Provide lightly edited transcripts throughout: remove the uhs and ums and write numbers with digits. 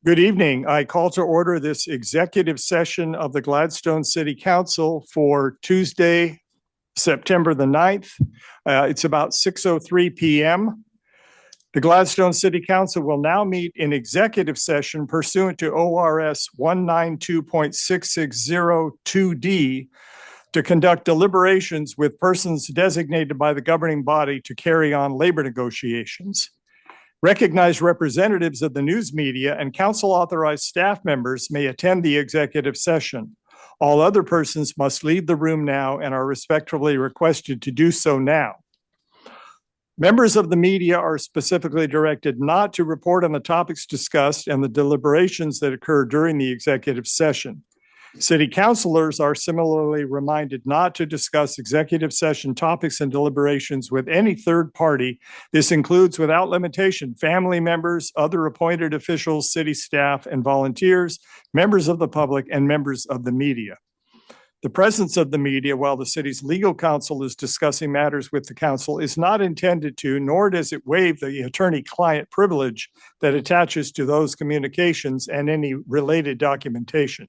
Good evening. I call to order this executive session of the Gladstone City Council for Tuesday, September the 9th. It's about 6:03 p.m. The Gladstone City Council will now meet in executive session pursuant to ORS 192.6602D to conduct deliberations with persons designated by the governing body to carry on labor negotiations. Recognized representatives of the news media and council-authorized staff members may attend the executive session. All other persons must leave the room now and are respectfully requested to do so now. Members of the media are specifically directed not to report on the topics discussed and the deliberations that occur during the executive session. City councilors are similarly reminded not to discuss executive session topics and deliberations with any third party. This includes, without limitation, family members, other appointed officials, city staff, and volunteers, members of the public, and members of the media. The presence of the media while the city's legal counsel is discussing matters with the council is not intended to, nor does it waive the attorney-client privilege that attaches to those communications and any related documentation.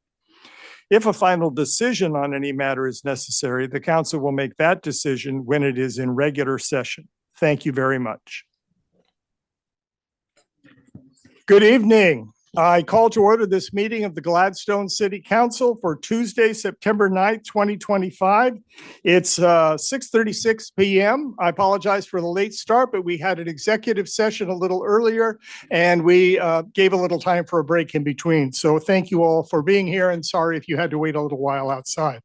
If a final decision on any matter is necessary, the council will make that decision when it is in regular session. Thank you very much. Good evening. I call to order this meeting of the Gladstone City Council for Tuesday, September 9th, 2025. It's 6:36 p.m. I apologize for the late start, but we had an executive session a little earlier, and we gave a little time for a break in between. So thank you all for being here, and sorry if you had to wait a little while outside.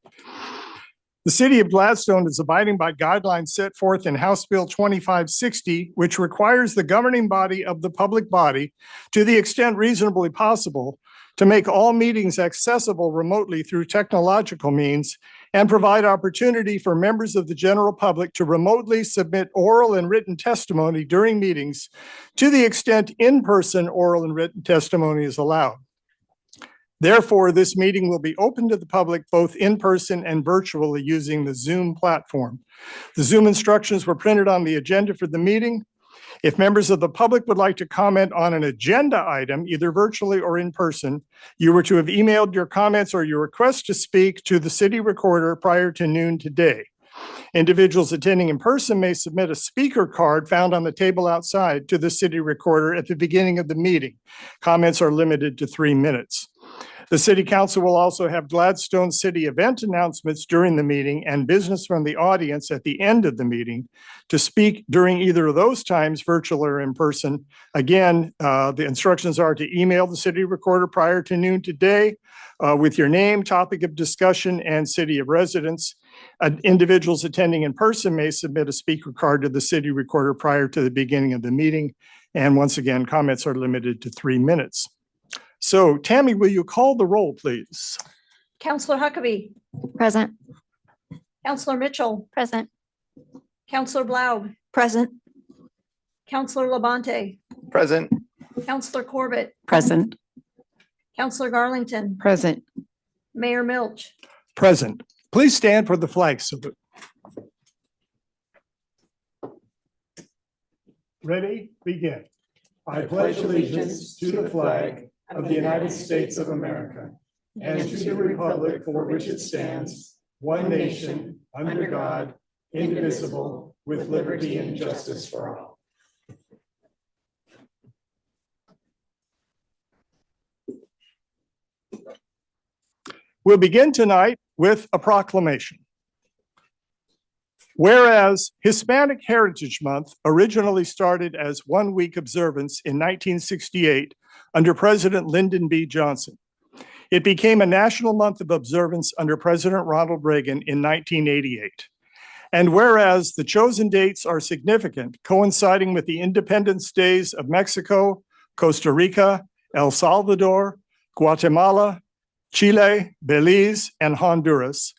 The City of Gladstone is abiding by guidelines set forth in House Bill 2560, which requires the governing body of the public body, to the extent reasonably possible, to make all meetings accessible remotely through technological means and provide opportunity for members of the general public to remotely submit oral and written testimony during meetings to the extent in-person oral and written testimony is allowed. Therefore, this meeting will be open to the public both in person and virtually using the Zoom platform. The Zoom instructions were printed on the agenda for the meeting. If members of the public would like to comment on an agenda item, either virtually or in person, you were to have emailed your comments or your request to speak to the city recorder prior to noon today. Individuals attending in person may submit a speaker card found on the table outside to the city recorder at the beginning of the meeting. Comments are limited to 3 minutes. The City Council will also have Gladstone City event announcements during the meeting and business from the audience at the end of the meeting. To speak during either of those times, virtual or in person, again, the instructions are to email the city recorder prior to noon today with your name, topic of discussion, and city of residence. Individuals attending in person may submit a speaker card to the city recorder prior to the beginning of the meeting. And once again, comments are limited to 3 minutes. So, Tammy, will you call the roll, please? Councillor Huckabee. Present. Councillor Mitchell. Present. Councillor Blau. Present. Councillor Labonte. Present. Councillor Corbett. Present. Councillor Garlington. Present. Mayor Milch. Present. Please stand for the flag salute. Ready? Begin. I pledge allegiance to the flag of the United States of America and to the republic for which it stands, one nation, under God, indivisible, with liberty and justice for all. We'll begin tonight with a proclamation. Whereas Hispanic Heritage Month originally started as 1 week observance in 1968 under President Lyndon B. Johnson, it became a national month of observance under President Ronald Reagan in 1988. And whereas the chosen dates are significant, coinciding with the Independence Days of Mexico, Costa Rica, El Salvador, Guatemala, Chile, Belize, and Honduras.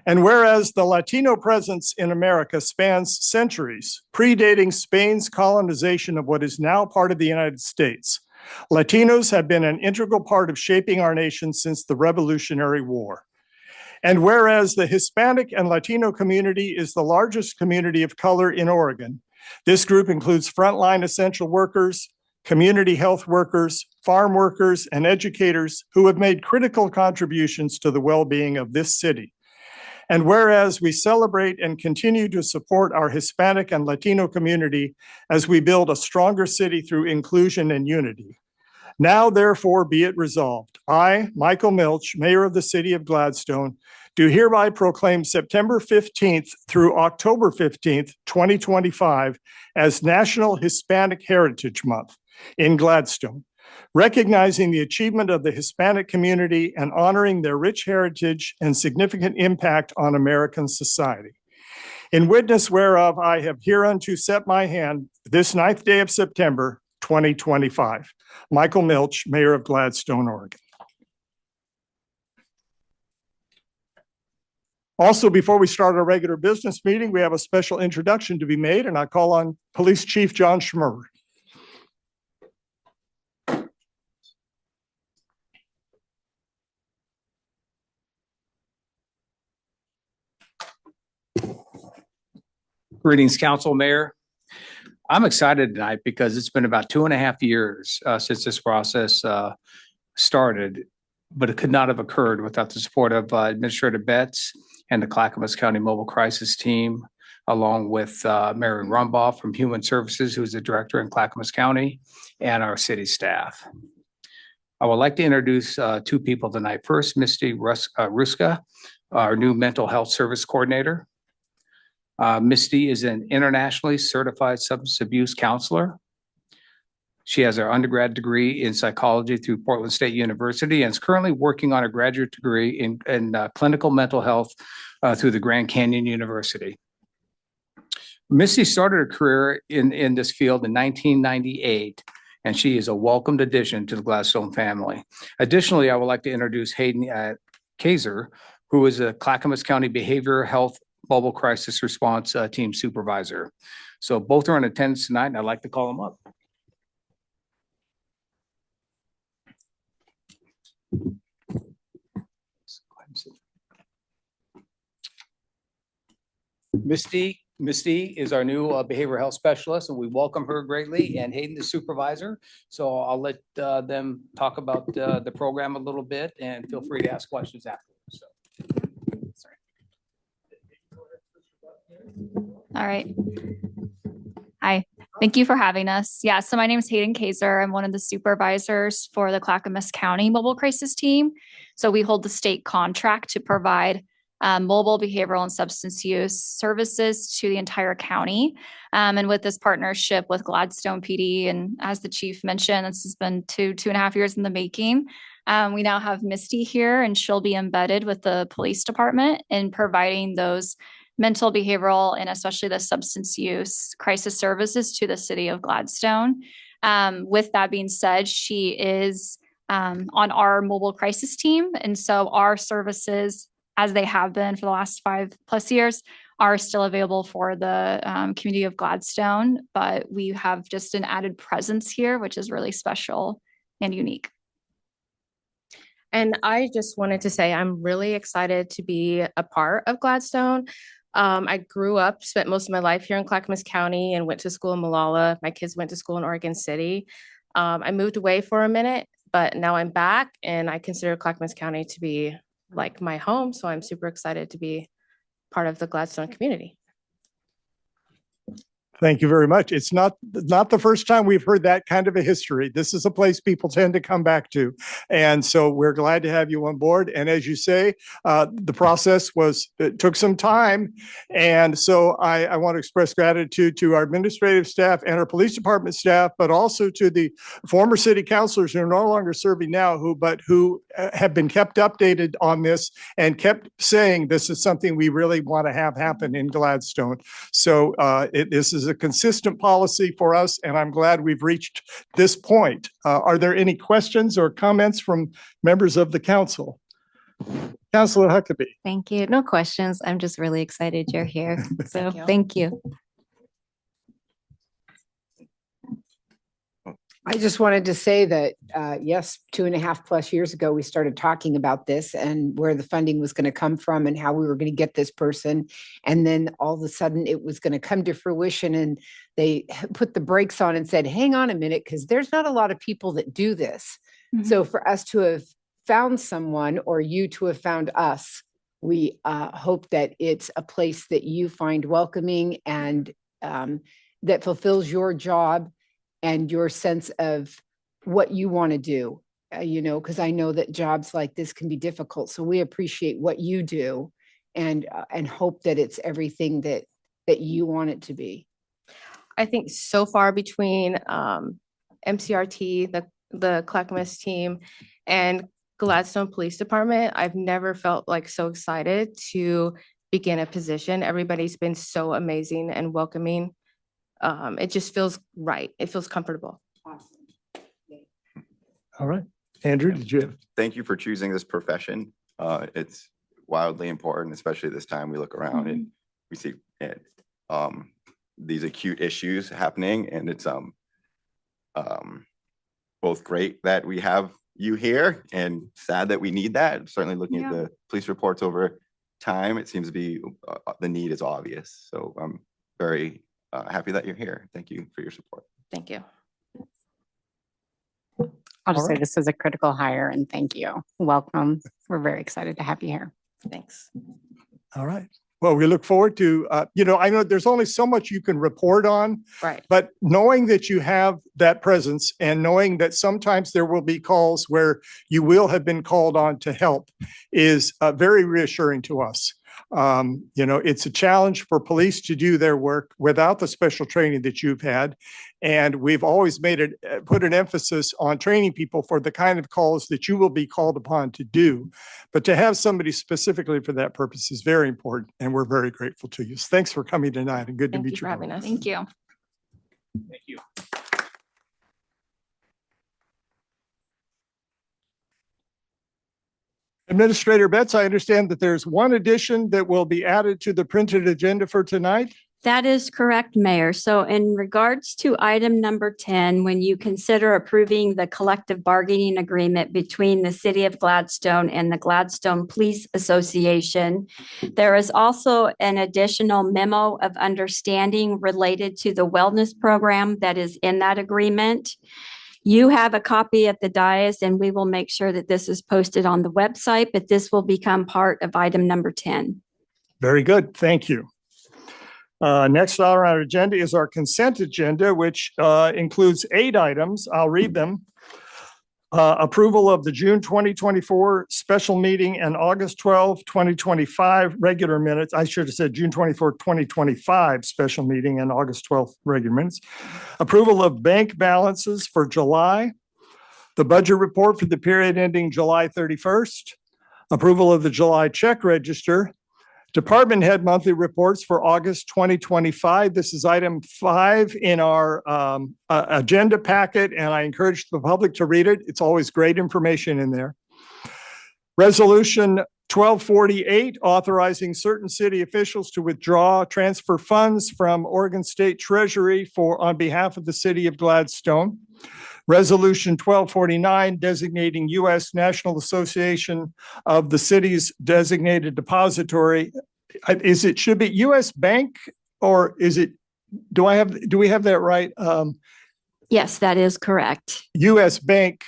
And whereas the Latino presence in America spans centuries, predating Spain's colonization of what is now part of the United States, Latinos have been an integral part of shaping our nation since the Revolutionary War. And whereas the Hispanic and Latino community is the largest community of color in Oregon, this group includes frontline essential workers, community health workers, farm workers, and educators who have made critical contributions to the well-being of this city. And whereas we celebrate and continue to support our Hispanic and Latino community as we build a stronger city through inclusion and unity. Now, therefore, be it resolved. I, Michael Milch, Mayor of the City of Gladstone, do hereby proclaim September 15th through October 15th, 2025 as National Hispanic Heritage Month in Gladstone, recognizing the achievement of the Hispanic community and honoring their rich heritage and significant impact on American society. In witness whereof, I have hereunto set my hand this 9th day of September, 2025. Michael Milch, Mayor of Gladstone, Oregon. Also, before we start our regular business meeting, we have a special introduction to be made, and I call on Police Chief John Schmurr. Greetings, Council, Mayor. I'm excited tonight because it's been about 2.5 years since this process started, but it could not have occurred without the support of Administrator Betts and the Clackamas County Mobile Crisis Team, along with Mary Rumbaugh from Human Services, who is the director in Clackamas County, and our city staff. I would like to introduce two people tonight. First, Misty Ruska, our new mental health service coordinator. Misty is an internationally certified substance abuse counselor. She has her undergrad degree in psychology through Portland State University and is currently working on a graduate degree in clinical mental health through the Grand Canyon University. Misty started her career in this field in 1998, and she is a welcomed addition to the Gladstone family. Additionally, I would like to introduce Hayden Kaiser, who is a Clackamas County Behavioral Health Mobile Crisis Response Team Supervisor. So both are in attendance tonight, and I'd like to call them up. Misty is our new behavioral health specialist, and we welcome her greatly, and Hayden, the supervisor. So I'll let them talk about the program a little bit, and feel free to ask questions afterwards. So. All right. Hi, thank you for having us. Yeah, so my name is Hayden Kaiser. I'm one of the supervisors for the Clackamas County Mobile Crisis Team. So we hold the state contract to provide mobile behavioral and substance use services to the entire county. And with this partnership with Gladstone PD, and as the chief mentioned, this has been 2.5 years in the making. We now have Misty here, and she'll be embedded with the police department in providing those mental, behavioral, and especially the substance use crisis services to the city of Gladstone. With that being said, she is on our mobile crisis team. And so our services, as they have been for the last 5+ years, are still available for the community of Gladstone, but we have just an added presence here, which is really special and unique. And I just wanted to say I'm really excited to be a part of Gladstone. I grew up, spent most of my life here in Clackamas County and went to school in Molalla. My kids went to school in Oregon City. I moved away for a minute, but now I'm back, and I consider Clackamas County to be like my home. So I'm super excited to be part of the Gladstone community. Thank you very much. It's not the first time we've heard that kind of a history. This is a place people tend to come back to. And so we're glad to have you on board. And as you say, the process took some time. And so I want to express gratitude to our administrative staff and our police department staff, but also to the former city councilors who are no longer serving now, who have been kept updated on this and kept saying this is something we really want to have happen in Gladstone. So this is a consistent policy for us, and I'm glad we've reached this point. Are there any questions or comments from members of the council? Councilor Huckabee. Thank you. No questions. I'm just really excited you're here. So thank you. I just wanted to say that, yes, 2.5+ years ago, we started talking about this and where the funding was going to come from and how we were going to get this person. And then all of a sudden it was going to come to fruition, and they put the brakes on and said, hang on a minute, because there's not a lot of people that do this. So for us to have found someone, or you to have found us, we hope that it's a place that you find welcoming and that fulfills your job and your sense of what you want to do, because I know that jobs like this can be difficult. So we appreciate what you do and hope that it's everything that you want it to be. I think so far between MCRT, the Clackamas team, and Gladstone Police Department, I've never felt like so excited to begin a position. Everybody's been so amazing and welcoming. It just feels right. It feels comfortable. All right. Andrew, did you have? Thank you for choosing this profession. It's wildly important, especially this time we look around and we see it, these acute issues happening, and it's both great that we have you here and sad that we need that. Certainly looking at the police reports over time, it seems to be the need is obvious. So I'm very happy that you're here. Thank you for your support. Thank you. I'll just All say right. this is a critical hire and thank you. Welcome. We're very excited to have you here. Thanks. All right. Well, we look forward to, I know there's only so much you can report on, Right. but knowing that you have that presence and knowing that sometimes there will be calls where you will have been called on to help is very reassuring to us. It's a challenge for police to do their work without the special training that you've had. And we've always put an emphasis on training people for the kind of calls that you will be called upon to do. But to have somebody specifically for that purpose is very important. And we're very grateful to you. So thanks for coming tonight and good to Thank you meet for you. having us. Thank you. Thank you. Administrator Betts, I understand that there's one addition that will be added to the printed agenda for tonight. That is correct, Mayor. So in regards to item number 10, when you consider approving the collective bargaining agreement between the City of Gladstone and the Gladstone Police Association, there is also an additional memo of understanding related to the wellness program that is in that agreement. You have a copy at the dais, and we will make sure that this is posted on the website, but this will become part of item number 10. Very good. Thank you. Next on our agenda is our consent agenda, which includes 8 items. I'll read them. Approval of the June 2024 special meeting and August 12, 2025 regular minutes. I should have said June 24, 2025 special meeting and August 12th regular minutes. Approval of bank balances for July. The budget report for the period ending July 31st. Approval of the July check register. Department head monthly reports for August 2025. This is item 5 in our agenda packet, and I encourage the public to read it. It's always great information in there. Resolution 1248, authorizing certain city officials to withdraw, transfer funds from Oregon State Treasury on behalf of the city of Gladstone. Resolution 1249, designating U.S. National Association of the Cities Designated Depository. Should be U.S. Bank, or is it, do we have that right? Yes, that is correct. U.S. Bank.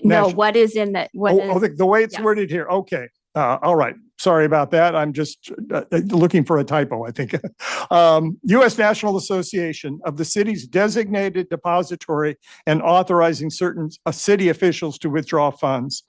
No, National- what is in that? The way it's yes. worded here. Okay. All right. Sorry about that. I'm just looking for a typo, I think. U.S. National Association of the Cities Designated Depository and authorizing certain city officials to withdraw funds.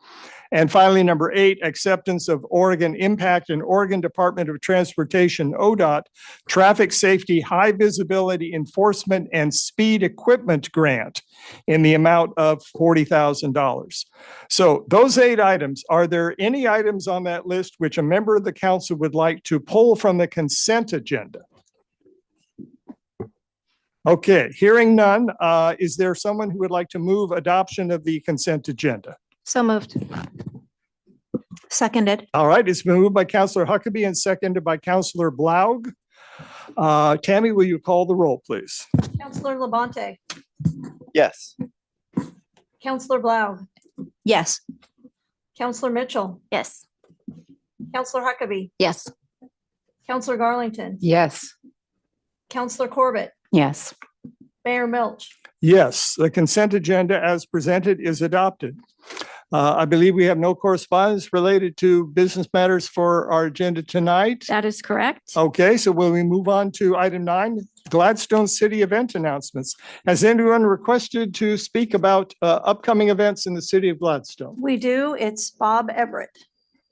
And finally, number 8, acceptance of Oregon Impact and Oregon Department of Transportation, ODOT, Traffic Safety High Visibility Enforcement and Speed Equipment Grant in the amount of $40,000. So those 8 items, are there any items on that list which a member of the council would like to pull from the consent agenda? Okay, hearing none, is there someone who would like to move adoption of the consent agenda? So moved. Seconded. All right, it's been moved by Councilor Huckabee and seconded by Councilor Blaug. Tammy, will you call the roll, please? Counselor Labonte, Yes. Counselor Blau, Yes. Counselor Mitchell, Yes. Counselor Huckabee, Yes. Counselor Garlington, Yes. Counselor Corbett, Yes. Mayor Milch. Yes, the consent agenda as presented is adopted. I believe we have no correspondence related to business matters for our agenda tonight. That is correct. Okay, so will we move on to item 9, Gladstone City event announcements? Has anyone requested to speak about upcoming events in the city of Gladstone? We do. It's Bob Everett.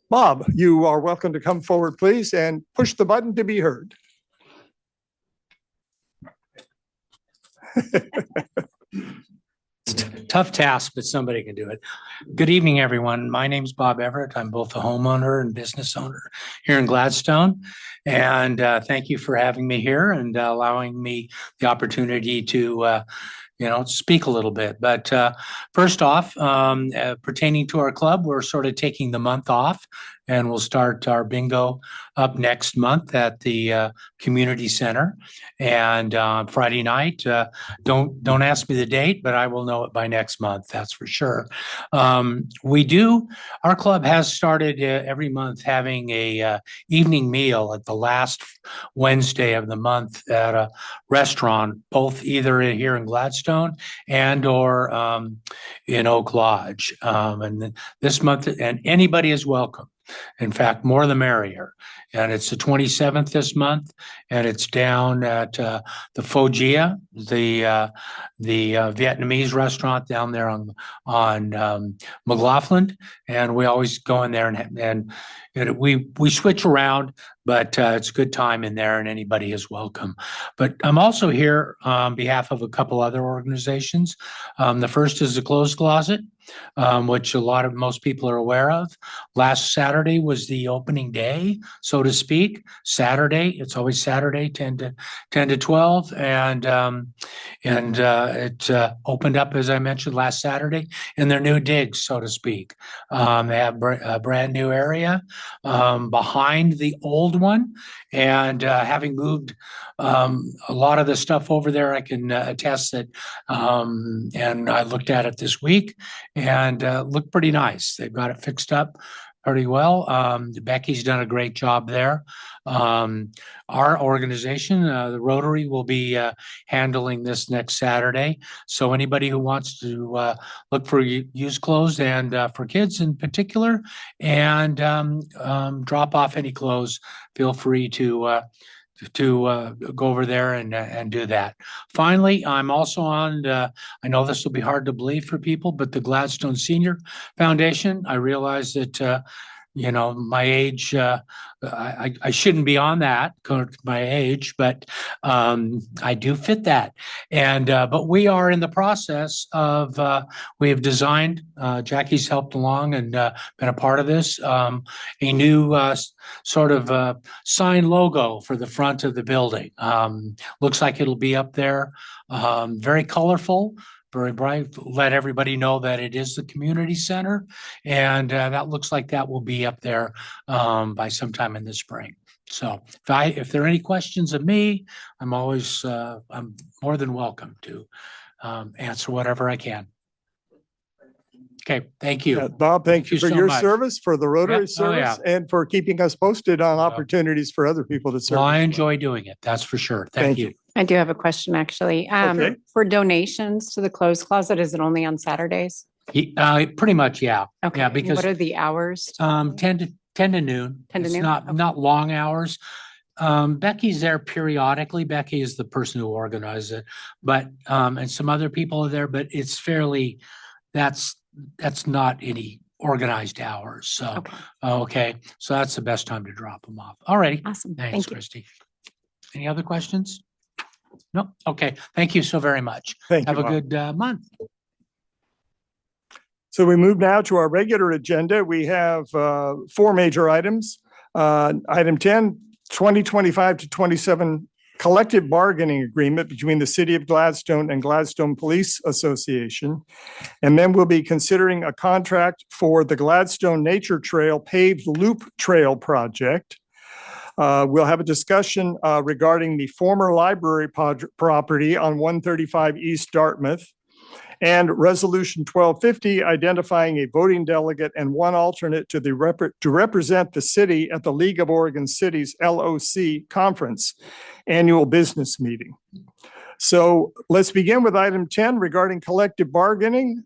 Bob, you are welcome to come forward, please, and push the button to be heard. Tough task, but somebody can do it. Good evening, everyone. My name's Bob Everett. I'm both a homeowner and business owner here in Gladstone. And thank you for having me here and allowing me the opportunity to speak a little bit. But first off, pertaining to our club, we're sort of taking the month off, and we'll start our bingo up next month at the community center. And Friday night, don't ask me the date, but I will know it by next month. That's for sure. Our club has started every month having a evening meal at the last Wednesday of the month at a restaurant, both either here in Gladstone and or in Oak Lodge. And this month, and anybody is welcome. In fact, more the merrier. And it's the 27th this month, and it's down at the Foggia, the Vietnamese restaurant down there on McLaughlin. And we always go in there and we switch around, but it's a good time in there, and anybody is welcome. But I'm also here on behalf of a couple other organizations. The first is the Clothes Closet, which most people are aware of. Last Saturday was the opening day, so to speak. Saturday, it's always Saturday, 10 to 12, and it opened up, as I mentioned, last Saturday in their new digs, so to speak. They have a brand new area behind the old one, and having moved a lot of the stuff over there, I can attest that. And I looked at it this week, and looked pretty nice. They've got it fixed up pretty well. Becky's done a great job there. Our organization, the Rotary, will be handling this next Saturday. So anybody who wants to look for used clothes, and for kids in particular, and drop off any clothes, feel free to go over there and do that. Finally, I'm also on, I know this will be hard to believe for people, but the Gladstone Senior Foundation. I realize that, my age, I shouldn't be on that, my age, but I do fit that. And but we are in the process of, we have designed, Jackie's helped along and been a part of this, a new sort of sign logo for the front of the building. Looks like it'll be up there, very colorful, very bright, let everybody know that it is the community center. And that looks like that will be up there by sometime in the spring. So if there are any questions of me, I'm more than welcome to answer whatever I can. Okay, thank you. Bob, thank you for so your much. service, for the Rotary Yeah. Oh, service, and for keeping us posted on opportunities for other people to serve. Well, I as well. enjoy doing it. That's for sure. Thank you. I do have a question, actually. Okay. For donations to the Clothes Closet, is it only on Saturdays? Pretty much, yeah. Okay. Yeah, And because what are the hours? 10 to noon. 10 to It's noon? not long hours. Becky's there periodically. Becky is the person who organizes it, but and some other people are there, but it's fairly, that's not any organized hours. So, okay. So that's the best time to drop them off. All righty. Awesome. Thanks, Thank you. Christy. Any other questions? No? Okay. Thank you so very much. Thank Have you, a Bob. good month. So we move now to our regular agenda. We have 4 major items. Item 10, 2025 to 27 collective bargaining agreement between the City of Gladstone and Gladstone Police Association. And then we'll be considering a contract for the Gladstone Nature Trail paved loop trail project. We'll have a discussion regarding the former library property on 135 East Dartmouth. And Resolution 1250, identifying a voting delegate and one alternate to to represent the city at the League of Oregon Cities LOC Conference Annual Business Meeting. So let's begin with item 10 regarding collective bargaining.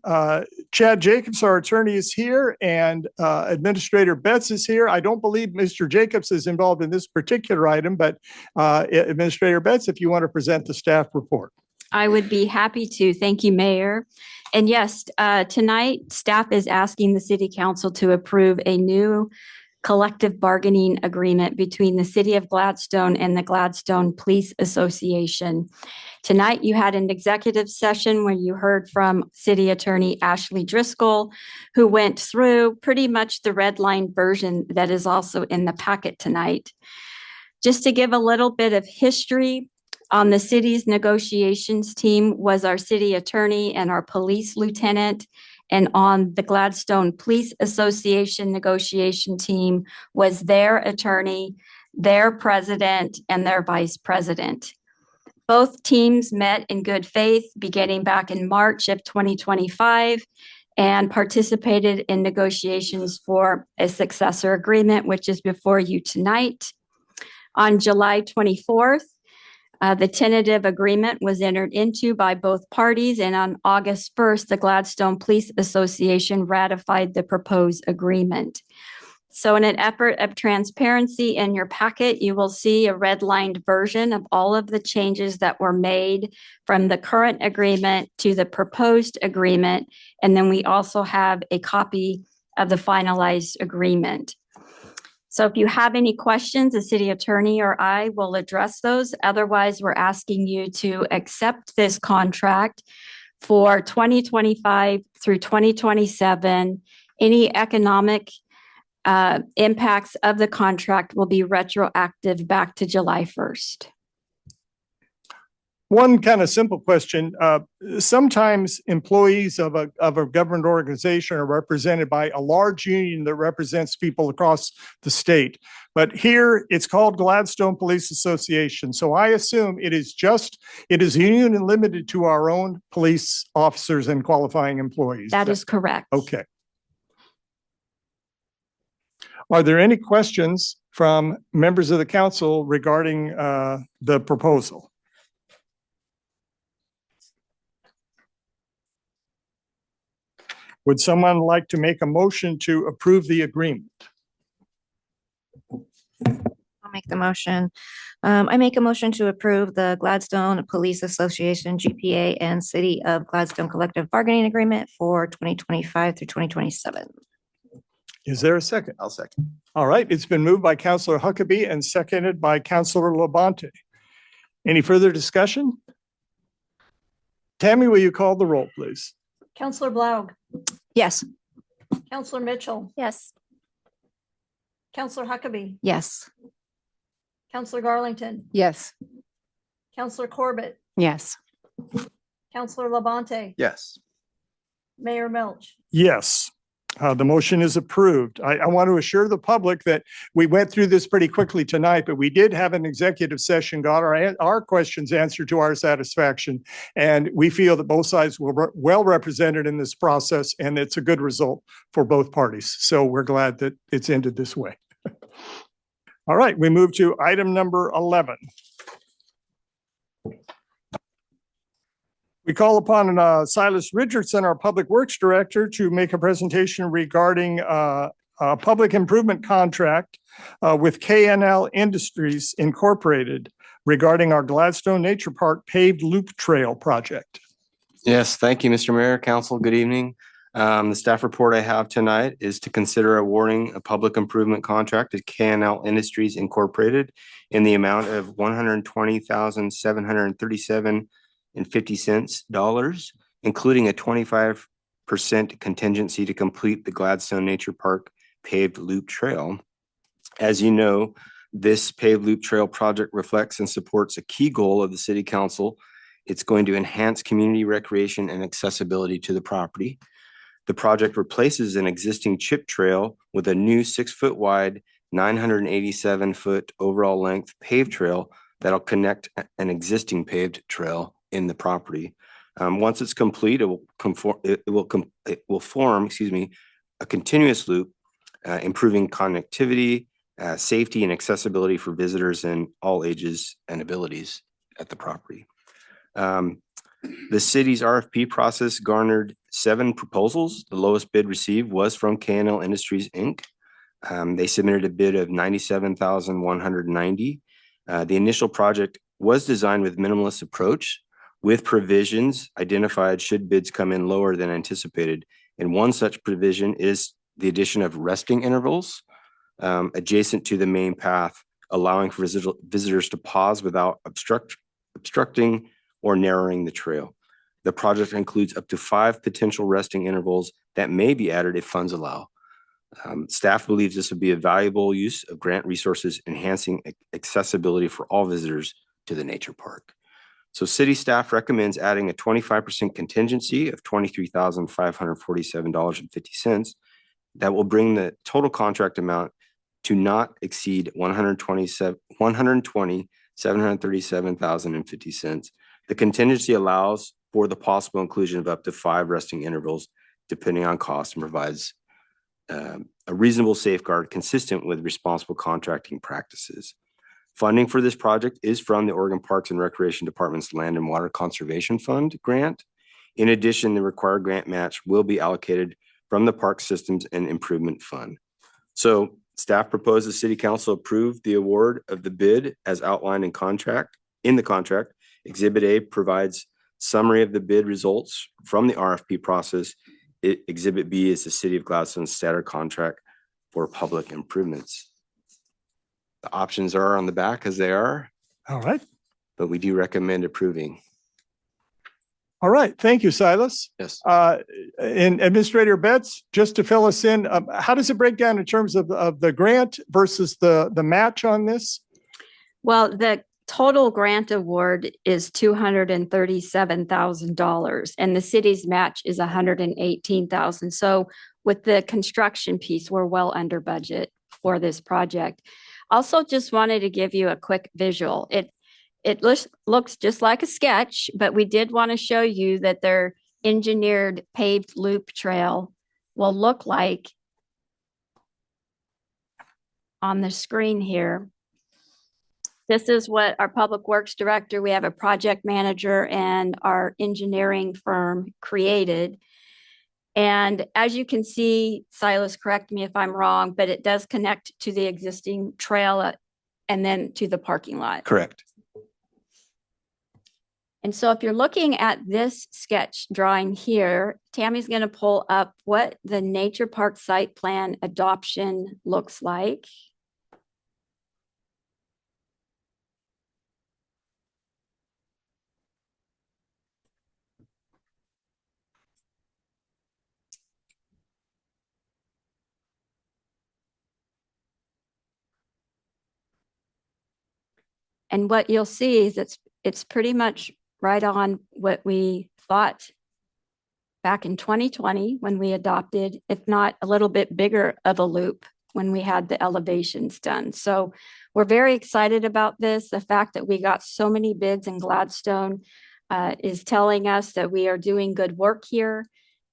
Chad Jacobs, our attorney, is here, and Administrator Betts is here. I don't believe Mr. Jacobs is involved in this particular item, but Administrator Betts, if you want to present the staff report. I would be happy to. Thank you, Mayor. And yes, tonight, staff is asking the City Council to approve a new collective bargaining agreement between the City of Gladstone and the Gladstone Police Association. Tonight, you had an executive session where you heard from City Attorney Ashley Driscoll, who went through pretty much the red line version that is also in the packet tonight. Just to give a little bit of history, on the city's negotiations team was our city attorney and our police lieutenant. And on the Gladstone Police Association negotiation team was their attorney, their president, and their vice president. Both teams met in good faith beginning back in March of 2025 and participated in negotiations for a successor agreement, which is before you tonight. On July 24th, the tentative agreement was entered into by both parties, and on August 1st, the Gladstone Police Association ratified the proposed agreement. So in an effort of transparency in your packet, you will see a redlined version of all of the changes that were made from the current agreement to the proposed agreement. And then we also have a copy of the finalized agreement. So if you have any questions, the city attorney or I will address those. Otherwise, we're asking you to accept this contract for 2025 through 2027. Any economic impacts of the contract will be retroactive back to July 1st. One kind of simple question. Sometimes employees of a government organization are represented by a large union that represents people across the state. But here it's called Gladstone Police Association. So I assume it is union and limited to our own police officers and qualifying employees. That is correct. Okay. Are there any questions from members of the council regarding the proposal? Would someone like to make a motion to approve the agreement? I'll make the motion. I make a motion to approve the Gladstone Police Association, GPA, and City of Gladstone Collective Bargaining Agreement for 2025 through 2027. Is there a second? I'll second. All right, it's been moved by Councilor Huckabee and seconded by Councilor Labonte. Any further discussion? Tammy, will you call the roll, please? Counselor Blaug, Yes. Counselor Mitchell, Yes. Counselor Huckabee, Yes. Counselor Garlington, Yes. Counselor Corbett, Yes. Counselor Labonte, Yes. Mayor Milch. Yes. The motion is approved. I want to assure the public that we went through this pretty quickly tonight, but we did have an executive session, got our questions answered to our satisfaction. And we feel that both sides were well represented in this process, and it's a good result for both parties. So we're glad that it's ended this way. All right, we move to item number 11. We call upon Silas Richardson, our Public Works Director, to make a presentation regarding a public improvement contract with KNL Industries Incorporated regarding our Gladstone Nature Park paved loop trail project. Yes, thank you, Mr. Mayor, Council. Good evening. The staff report I have tonight is to consider awarding a public improvement contract to KNL Industries Incorporated in the amount of $120,737.50, including a 25% contingency to complete the Gladstone Nature Park paved loop trail. As you know, this paved loop trail project reflects and supports a key goal of the City Council. It's going to enhance community recreation and accessibility to the property. The project replaces an existing chip trail with a new 6-foot wide, 987-foot overall length paved trail that'll connect an existing paved trail in the property. Once it's complete, it will form, excuse me, a continuous loop, improving connectivity, safety and accessibility for visitors in all ages and abilities at the property. The city's RFP process garnered 7 proposals. The lowest bid received was from KNL Industries, Inc. They submitted a bid of $97,190. The initial project was designed with minimalist approach, with provisions identified should bids come in lower than anticipated. And one such provision is the addition of resting intervals adjacent to the main path, allowing for visitors to pause without obstructing or narrowing the trail. The project includes up to 5 potential resting intervals that may be added if funds allow. Staff believes this would be a valuable use of grant resources, enhancing accessibility for all visitors to the nature park. So city staff recommends adding a 25% contingency of $23,547.50. That will bring the total contract amount to not exceed $120,737.50. The contingency allows for the possible inclusion of up to 5 resting intervals, depending on cost, and provides a reasonable safeguard consistent with responsible contracting practices. Funding for this project is from the Oregon Parks and Recreation Department's Land and Water Conservation Fund grant. In addition, the required grant match will be allocated from the Park Systems and Improvement Fund. So staff proposes City Council approve the award of the bid as outlined in the contract. Exhibit A provides summary of the bid results from the RFP process. Exhibit B is the City of Gladstone's standard contract for public improvements. The options are on the back as they are. All right. But we do recommend approving. All right. Thank you, Silas. Yes. And Administrator Betts, just to fill us in, how does it break down in terms of the grant versus the match on this? Well, the total grant award is $237,000 and the city's match is $118,000. So with the construction piece, we're well under budget for this project. Also, just wanted to give you a quick visual. It looks just like a sketch, but we did want to show you that their engineered paved loop trail will look like on the screen here. This is what our public works director, we have a project manager and our engineering firm created. And as you can see, Silas, correct me if I'm wrong, but it does connect to the existing trail and then to the parking lot. Correct. And so if you're looking at this sketch drawing here, Tammy's going to pull up what the nature park site plan adoption looks like. And what you'll see is it's pretty much right on what we thought back in 2020 when we adopted, if not a little bit bigger of a loop when we had the elevations done. So we're very excited about this. The fact that we got so many bids in Gladstone is telling us that we are doing good work here.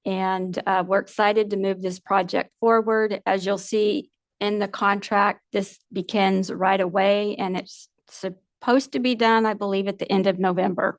And we're excited to move this project forward. As you'll see in the contract, this begins right away and it's supposed to be done, I believe, at the end of November.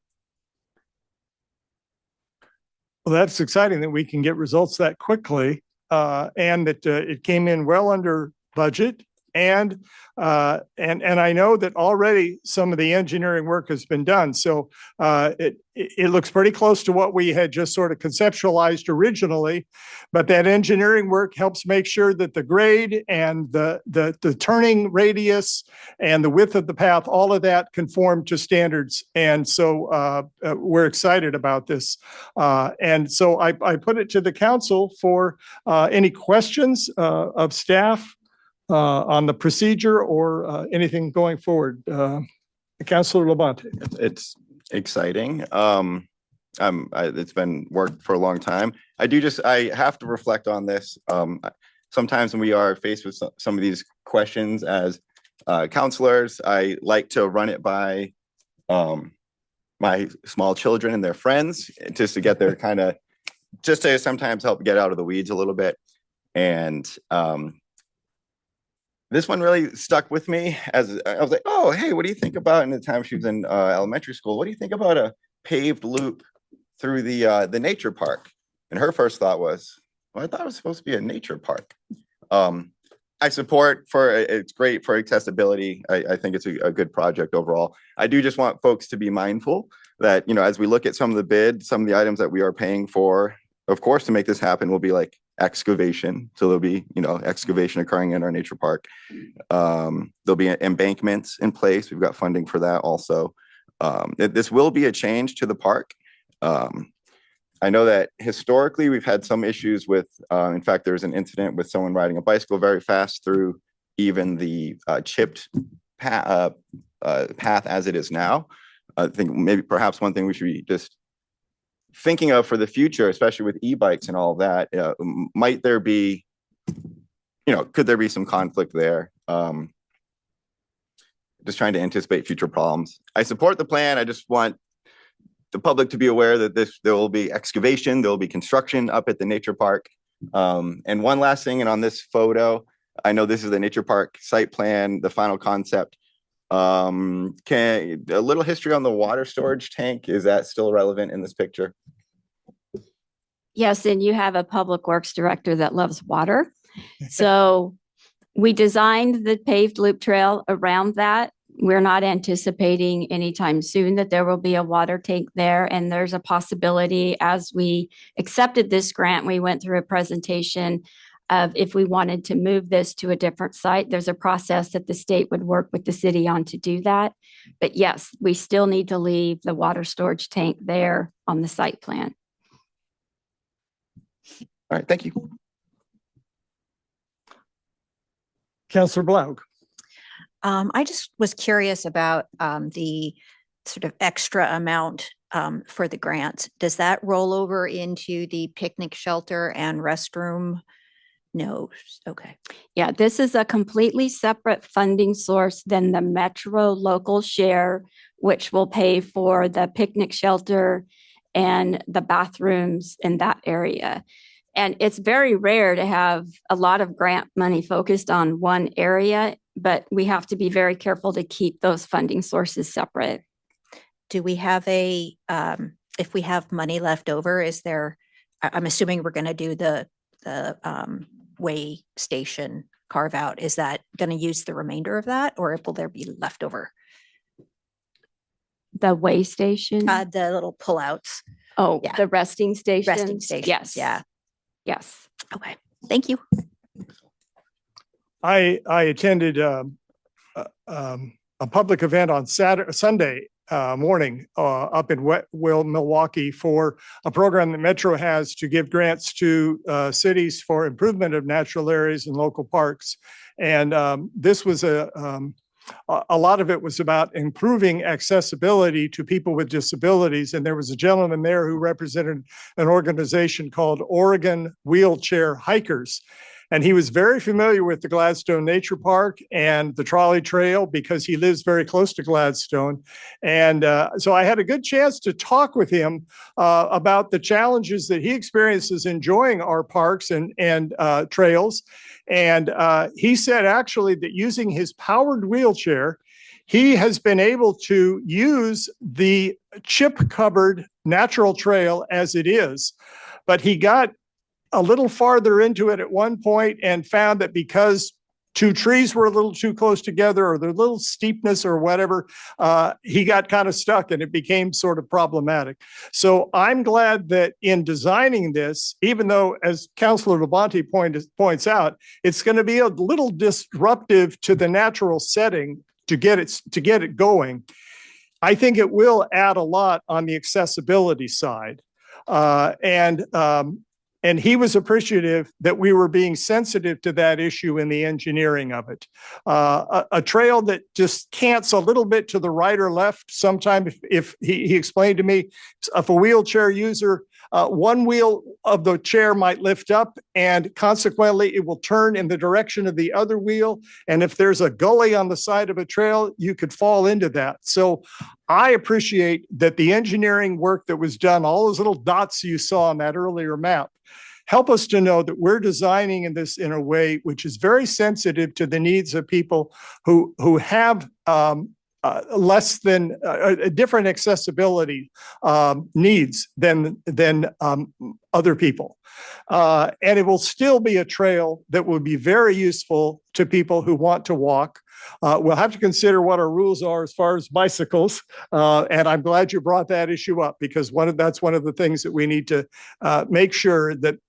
Well, that's exciting that we can get results that quickly and that it came in well under budget. And I know that already some of the engineering work has been done. So it looks pretty close to what we had just sort of conceptualized originally. But that engineering work helps make sure that the grade and the turning radius and the width of the path, all of that conform to standards. And so we're excited about this. And so I put it to the council for any questions of staff on the procedure or anything going forward. Councilor Labonte. It's exciting. It's been worked for a long time. I have to reflect on this. Sometimes when we are faced with some of these questions as counselors, I like to run it by my small children and their friends, just to get their just to sometimes help get out of the weeds a little bit. And this one really stuck with me as I was like, oh, hey, what do you think about, in the time she was in elementary school, what do you think about a paved loop through the nature park? And her first thought was, well, I thought it was supposed to be a nature park. I support it's great for accessibility. I think it's a good project overall. I do just want folks to be mindful that, as we look at some of the bids, some of the items that we are paying for, of course, to make this happen will be like excavation. So there'll be, excavation occurring in our nature park. There'll be embankments in place. We've got funding for that also. This will be a change to the park. I know that historically we've had some issues with, in fact, there was an incident with someone riding a bicycle very fast through even the chipped path as it is now. I think maybe perhaps one thing we should be just thinking of for the future, especially with e-bikes and all of that, might there be, could there be some conflict there? Just trying to anticipate future problems. I support the plan. I just want the public to be aware that there will be excavation, there will be construction up at the nature park. And one last thing, and on this photo, I know this is the nature park site plan, the final concept. A little history on the water storage tank, is that still relevant in this picture? Yes, and you have a public works director that loves water. So we designed the paved loop trail around that. We're not anticipating anytime soon that there will be a water tank there. And there's a possibility, as we accepted this grant, we went through a presentation of if we wanted to move this to a different site, there's a process that the state would work with the city on to do that. But yes, we still need to leave the water storage tank there on the site plan. All right, thank you. Councillor Blount. I just was curious about the sort of extra amount for the grant. Does that roll over into the picnic shelter and restroom? No. Okay. Yeah, this is a completely separate funding source than the Metro local share, which will pay for the picnic shelter and the bathrooms in that area. And it's very rare to have a lot of grant money focused on one area, but we have to be very careful to keep those funding sources separate. Do we have if we have money left over, I'm assuming we're going to do the way station carve out. Is that going to use the remainder of that, or will there be leftover? The way station? The little pullouts. Oh, yeah. The resting stations? Resting stations. Yes. Yeah. Yes. Okay. Thank you. I attended a public event on Sunday morning up in Milwaukee for a program that Metro has to give grants to cities for improvement of natural areas and local parks. And this was a lot of it was about improving accessibility to people with disabilities. And there was a gentleman there who represented an organization called Oregon Wheelchair Hikers. And he was very familiar with the Gladstone Nature Park and the trolley trail because he lives very close to Gladstone. And so I had a good chance to talk with him about the challenges that he experiences enjoying our parks and trails. And he said actually that using his powered wheelchair, he has been able to use the chip-covered natural trail as it is. But he got a little farther into it at one point and found that because two trees were a little too close together or the little steepness or whatever, he got kind of stuck and it became sort of problematic. So I'm glad that in designing this, even though, as Councillor Labonte points out, it's going to be a little disruptive to the natural setting to get it going, I think it will add a lot on the accessibility side. And he was appreciative that we were being sensitive to that issue in the engineering of it. A trail that just cants a little bit to the right or left, sometime if he explained to me, if a wheelchair user one wheel of the chair might lift up and consequently it will turn in the direction of the other wheel. And if there's a gully on the side of a trail, you could fall into that. So I appreciate that the engineering work that was done, all those little dots you saw on that earlier map, help us to know that we're designing this in a way which is very sensitive to the needs of people who have less than different accessibility needs than other people. And it will still be a trail that will be very useful to people who want to walk. We'll have to consider what our rules are as far as bicycles. And I'm glad you brought that issue up because that's one of the things that we need to make sure that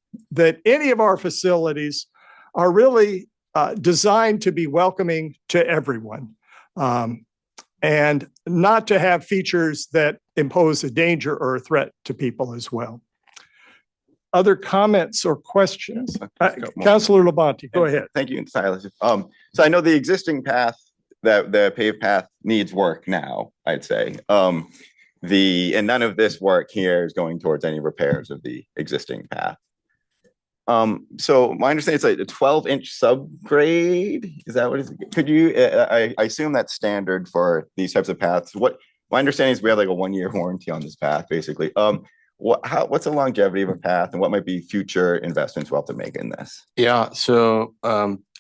any of our facilities are really designed to be welcoming to everyone. And not to have features that impose a danger or a threat to people as well. Other comments or questions? Councilor Labonte, go ahead. Thank you, Silas. So I know the existing path, that the paved path needs work now, I'd say. And none of this work here is going towards any repairs of the existing path. So my understanding is like a 12-inch subgrade. Is that what it is? Could you, I assume that's standard for these types of paths. My understanding is we have like a 1-year warranty on this path, basically. What's the longevity of a path and what might be future investments we'll have to make in this? Yeah, so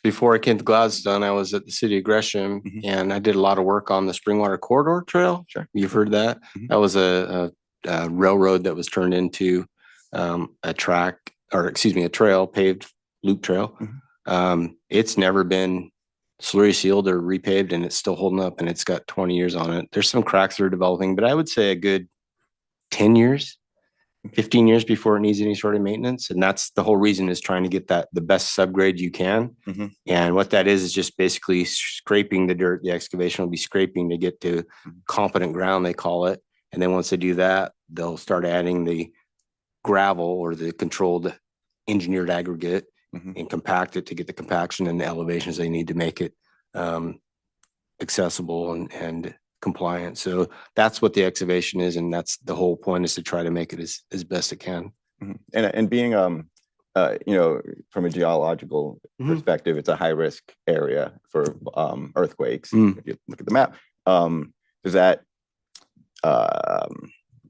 before I came to Gladstone, I was at the city of Gresham and I did a lot of work on the Springwater Corridor Trail. Sure. You've heard that? That was a railroad that was turned into a trail, paved loop trail. It's never been slurry sealed or repaved and it's still holding up and it's got 20 years on it. There's some cracks that are developing, but I would say a good 10 years, 15 years before it needs any sort of maintenance. And that's the whole reason is trying to get the best subgrade you can. And what that is just basically scraping the dirt. The excavation will be scraping to get to competent ground, they call it. And then once they do that, they'll start adding the gravel or the controlled engineered aggregate and compact it to get the compaction and the elevations they need to make it accessible and compliant. So that's what the excavation is. And that's the whole point, is to try to make it as best it can. And being, from a geological perspective, it's a high risk area for earthquakes. If you look at the map, does that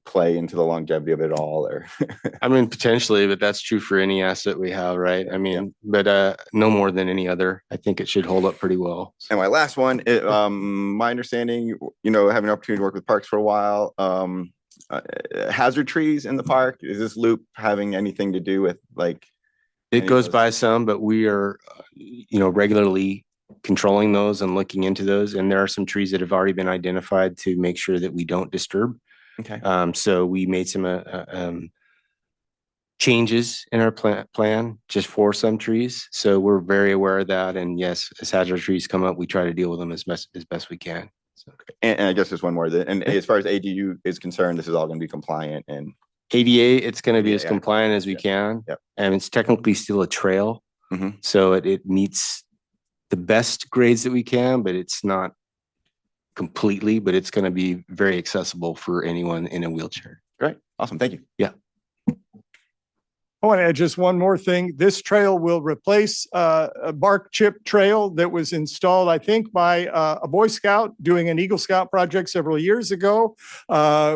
play into the longevity of it all, or? I mean, potentially, but that's true for any asset we have, right? I mean, but no more than any other. I think it should hold up pretty well. And my last one, my understanding, having an opportunity to work with parks for a while, hazard trees in the park, is this loop having anything to do with like? It goes by some, but we are, regularly controlling those and looking into those. And there are some trees that have already been identified to make sure that we don't disturb. Okay. So we made some changes in our plan just for some trees. So we're very aware of that. And yes, as hazard trees come up, we try to deal with them as best we can. So. And I guess there's one more. And as far as ADU is concerned, this is all going to be compliant and ADA. It's going to be as compliant as we can. Yep. And it's technically still a trail. So it meets the best grades that we can, but it's not completely, but it's going to be very accessible for anyone in a wheelchair. Great. Awesome. Thank you. Yeah. I want to add just one more thing. This trail will replace a bark chip trail that was installed, I think, by a Boy Scout doing an Eagle Scout project several years ago.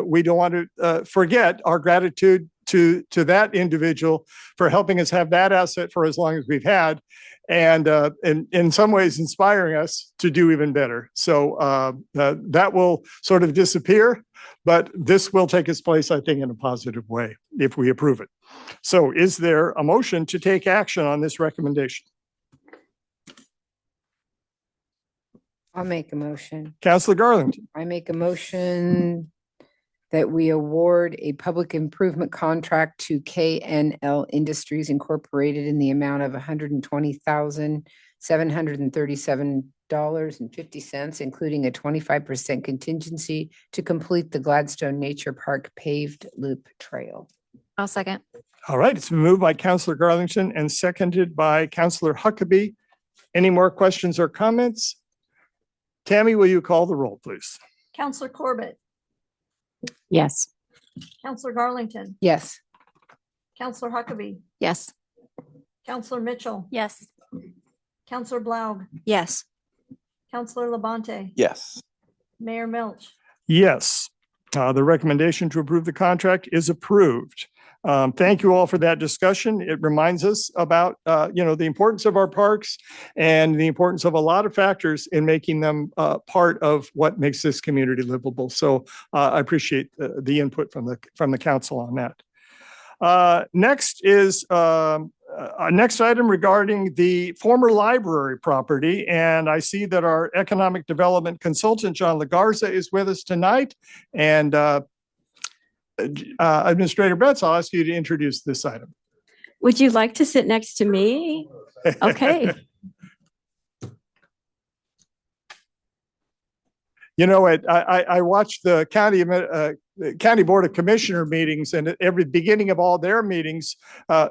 We don't want to forget our gratitude to that individual for helping us have that asset for as long as we've had, and in some ways inspiring us to do even better. So that will sort of disappear, but this will take its place, I think, in a positive way if we approve it. So is there a motion to take action on this recommendation? I'll make a motion. Councilor Garlington. I make a motion that we award a public improvement contract to KNL Industries Incorporated in the amount of $120,737.50, including a 25% contingency to complete the Gladstone Nature Park paved loop trail. I'll second. All right, it's been moved by Councilor Garlington and seconded by Councilor Huckabee. Any more questions or comments? Tammy, will you call the roll, please? Counselor Corbett, Yes. Counselor Garlington, Yes. Counselor Huckabee, Yes. Counselor Mitchell, Yes. Counselor Blau, Yes. Counselor Labonte, Yes. Mayor Milch. Yes, the recommendation to approve the contract is approved. Thank you all for that discussion. It reminds us about, the importance of our parks and the importance of a lot of factors in making them part of what makes this community livable. So I appreciate the input from the council on that. Next is next item regarding the former library property. And I see that our economic development consultant, John Lagarza, is with us tonight. And Administrator Betts, I'll ask you to introduce this item. Would you like to sit next to me? Okay. You know, I watched the county board of commissioner meetings, and at every beginning of all their meetings,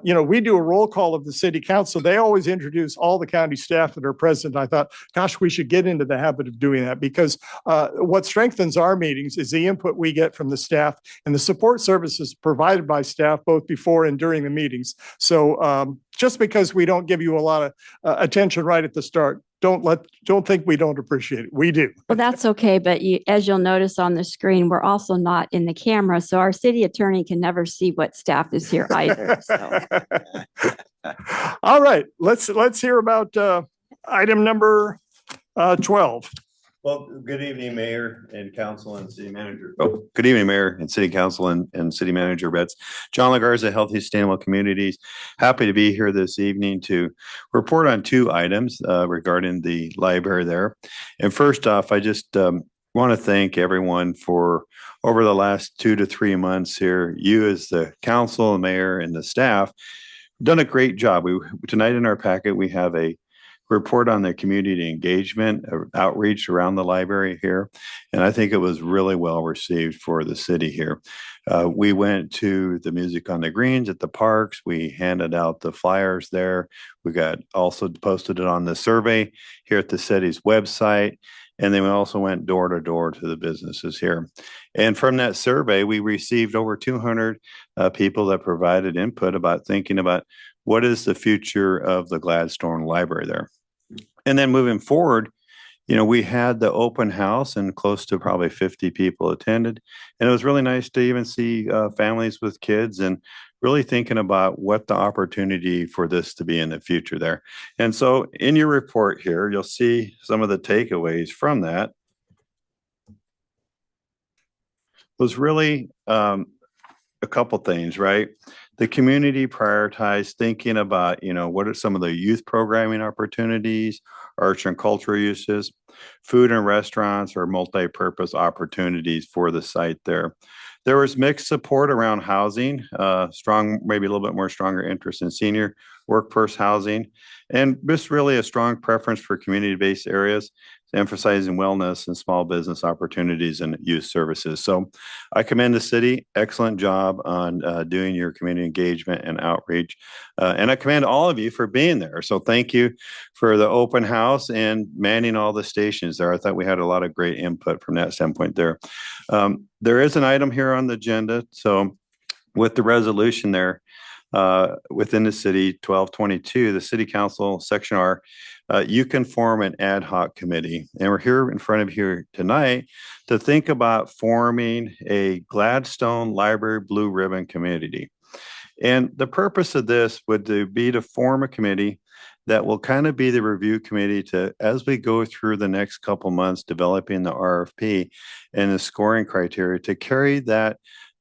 we do a roll call of the city council. They always introduce all the county staff that are present. I thought, gosh, we should get into the habit of doing that, because what strengthens our meetings is the input we get from the staff and the support services provided by staff both before and during the meetings. So just because we don't give you a lot of attention right at the start, don't think we don't appreciate it. We do. Well, that's okay. But as you'll notice on the screen, we're also not in the camera. So our city attorney can never see what staff is here either. So. All right, let's hear about item number 12. Well, good evening, Mayor and Council and City Manager. Oh, good evening, Mayor and City Council and City Manager Betts. John Lagarza, Healthy Sustainable Communities. Happy to be here this evening to report on two items regarding the library there. And first off, I just want to thank everyone for over the last 2 to 3 months here. You as the council, the mayor, and the staff done a great job. Tonight in our packet, we have a report on the community engagement outreach around the library here. And I think it was really well received for the city here. We went to the Music on the Greens at the parks. We handed out the flyers there. We got also posted it on the survey here at the city's website. And then we also went door to door to the businesses here. And from that survey, we received over 200 people that provided input about thinking about what is the future of the Gladstone Library there. And then moving forward, we had the open house and close to probably 50 people attended. And it was really nice to even see families with kids and really thinking about what the opportunity for this to be in the future there. And so in your report here, you'll see some of the takeaways from that. Was really a couple things, right? The community prioritized thinking about, what are some of the youth programming opportunities, arts and cultural uses, food and restaurants, or multi-purpose opportunities for the site there. There was mixed support around housing, strong, maybe a little bit more stronger interest in senior workforce housing, and just really a strong preference for community-based areas, emphasizing wellness and small business opportunities and youth services. So I commend the city, excellent job on doing your community engagement and outreach. And I commend all of you for being there. So thank you for the open house and manning all the stations there. I thought we had a lot of great input from that standpoint there. There is an item here on the agenda. So with the resolution there, within the city 1222, the city council section R, you can form an ad hoc committee. And we're here in front of you tonight to think about forming a Gladstone Library Blue Ribbon Committee. And the purpose of this would be to form a committee that will kind of be the review committee to, as we go through the next couple months, developing the RFP and the scoring criteria, to carry that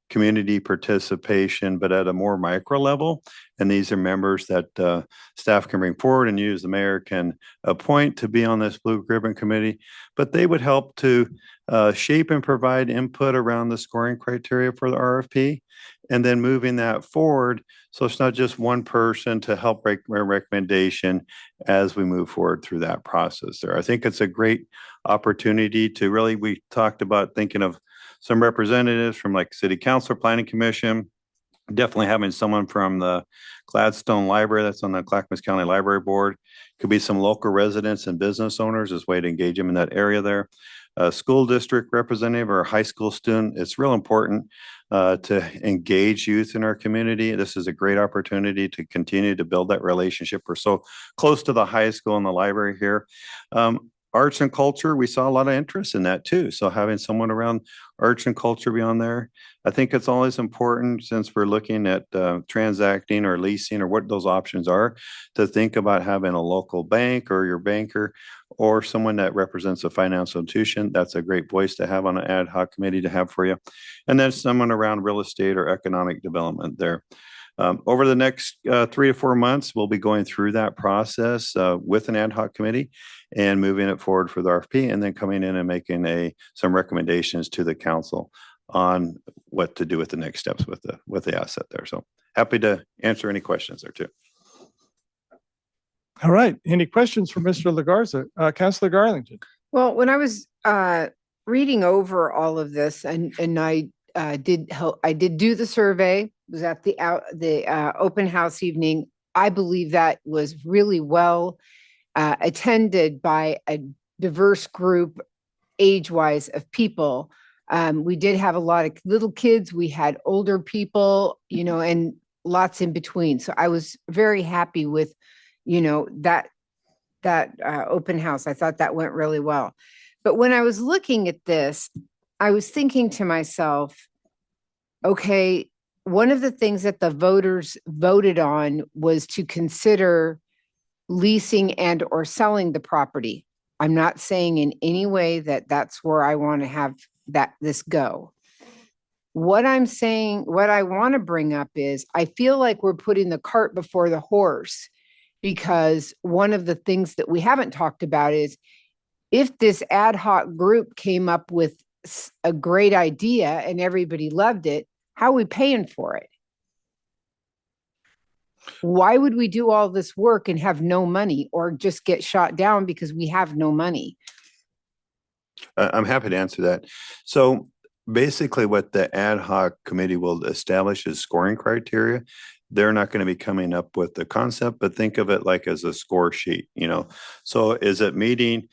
community participation, but at a more micro level. And these are members that staff can bring forward and use, the mayor can appoint to be on this Blue Ribbon Committee, but they would help to shape and provide input around the scoring criteria for the RFP, and then moving that forward. So it's not just one person to help make a recommendation as we move forward through that process there. I think it's a great opportunity to really, we talked about thinking of some representatives from like City Council, Planning Commission, definitely having someone from the Gladstone Library that's on the Clackamas County Library Board. Could be some local residents and business owners as a way to engage them in that area there. a school district representative or a high school student, it's real important to engage youth in our community. This is a great opportunity to continue to build that relationship. We're so close to the high school and the library here. Arts and culture, we saw a lot of interest in that too. So having someone around arts and culture be on there, I think it's always important, since we're looking at transacting or leasing or what those options are, to think about having a local bank or your banker or someone that represents a financial institution. That's a great voice to have on an ad hoc committee to have for you. And then someone around real estate or economic development there. Over the next 3 to 4 months, we'll be going through that process with an ad hoc committee and moving it forward for the RFP, and then coming in and making some recommendations to the council on what to do with the next steps with the asset there. So happy to answer any questions there too. All right. Any questions for Mr. Legarza? Councilor Garlington. Well, when I was reading over all of this, and I did do the survey, was at the open house evening. I believe that was really well attended by a diverse group age-wise of people. We did have a lot of little kids. We had older people, and lots in between. So I was very happy with, that open house. I thought that went really well. But when I was looking at this, I was thinking to myself, okay, one of the things that the voters voted on was to consider leasing and or selling the property. I'm not saying in any way that that's where I want to have this go. What I'm saying, what I want to bring up is, I feel like we're putting the cart before the horse, because one of the things that we haven't talked about is, if this ad hoc group came up with a great idea and everybody loved it, how are we paying for it? Why would we do all this work and have no money, or just get shot down because we have no money? I'm happy to answer that. So basically what the ad hoc committee will establish is scoring criteria. They're not going to be coming up with the concept, but think of it like as a score sheet, So is it meeting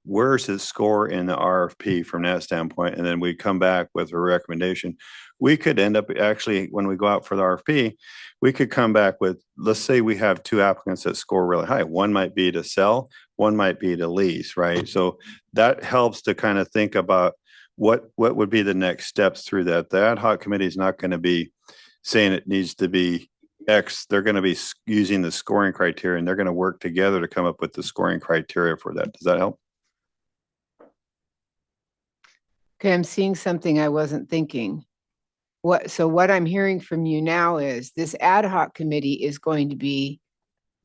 where's his score in the RFP from that standpoint? And then we come back with a recommendation. We could end up actually, when we go out for the RFP, we could come back with, let's say we have 2 applicants that score really high. One might be to sell, one might be to lease, right? So that helps to kind of think about what would be the next steps through that. The ad hoc committee is not going to be saying it needs to be X. They're going to be using the scoring criteria, and they're going to work together to come up with the scoring criteria for that. Does that help? Okay, I'm seeing something I wasn't thinking. So what I'm hearing from you now is, this ad hoc committee is going to be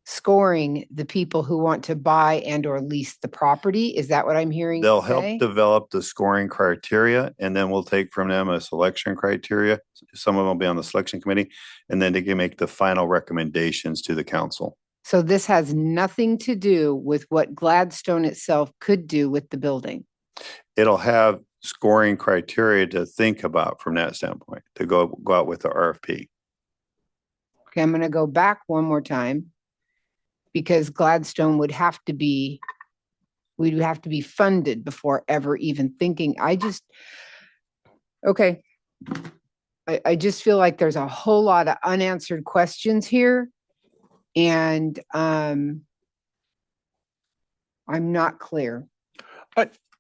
scoring the people who want to buy and or lease the property. Is that what I'm hearing? They'll help develop the scoring criteria, and then we'll take from them a selection criteria. Some of them will be on the selection committee, and then they can make the final recommendations to the council. So this has nothing to do with what Gladstone itself could do with the building. It'll have scoring criteria to think about from that standpoint, to go out with the RFP. Okay, I'm going to go back one more time, because Gladstone we'd have to be funded before ever even thinking. I just feel like there's a whole lot of unanswered questions here, and I'm not clear.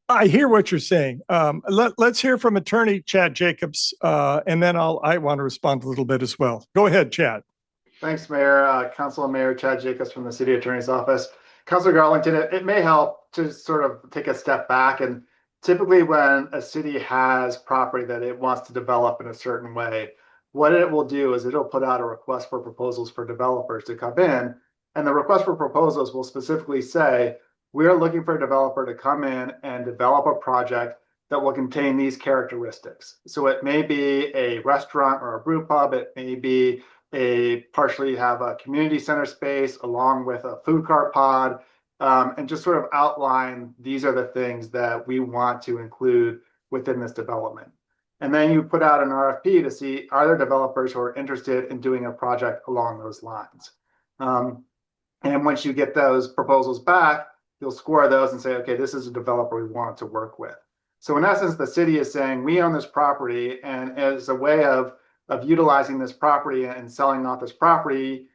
I hear what you're saying. Let's hear from Attorney Chad Jacobs, and then I want to respond a little bit as well. Go ahead, Chad. Thanks, Mayor. Council and Mayor Chad Jacobs from the City Attorney's Office. Councilor Garlington, it may help to sort of take a step back. And typically when a city has property that it wants to develop in a certain way, what it will do is it'll put out a request for proposals for developers to come in. And the request for proposals will specifically say, we're looking for a developer to come in and develop a project that will contain these characteristics. So it may be a restaurant or a brew pub. It may be partially have a community center space along with a food cart pod, and just sort of outline, these are the things that we want to include within this development. And then you put out an RFP to see, are there developers who are interested in doing a project along those lines? And once you get those proposals back, you'll score those and say, okay, this is a developer we want to work with. So in essence, the city is saying we own this property, and as a way of utilizing this property and selling off this property,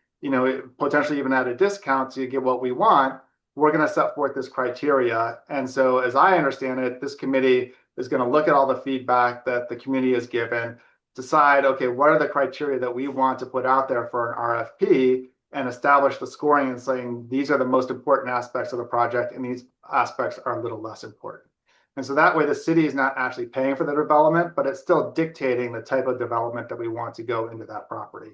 potentially even at a discount to get what we want, we're going to set forth this criteria. And so as I understand it, this committee is going to look at all the feedback that the community has given, decide, okay, what are the criteria that we want to put out there for an RFP, and establish the scoring and saying, these are the most important aspects of the project and these aspects are a little less important. And so that way the city is not actually paying for the development, but it's still dictating the type of development that we want to go into that property.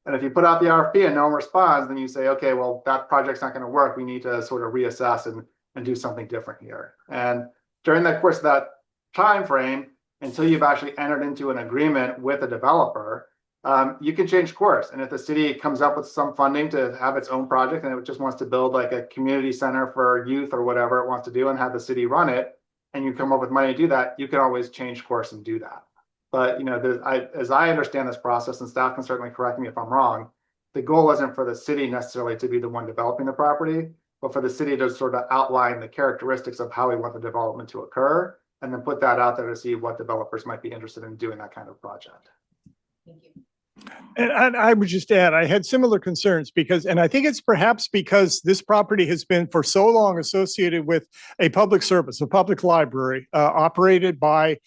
And if you put out the RFP and no one responds, then you say, okay, well, that project's not going to work. We need to sort of reassess and do something different here. And during the course of that time frame, until you've actually entered into an agreement with a developer, you can change course. And if the city comes up with some funding to have its own project and it just wants to build like a community center for youth or whatever it wants to do and have the city run it, and you come up with money to do that, you can always change course and do that. But as I understand this process, and staff can certainly correct me if I'm wrong, the goal isn't for the city necessarily to be the one developing the property, but for the city to sort of outline the characteristics of how we want the development to occur, and then put that out there to see what developers might be interested in doing that kind of project. Thank you. And I would just add, I had similar concerns and I think it's perhaps because this property has been for so long associated with a public service, a public library operated by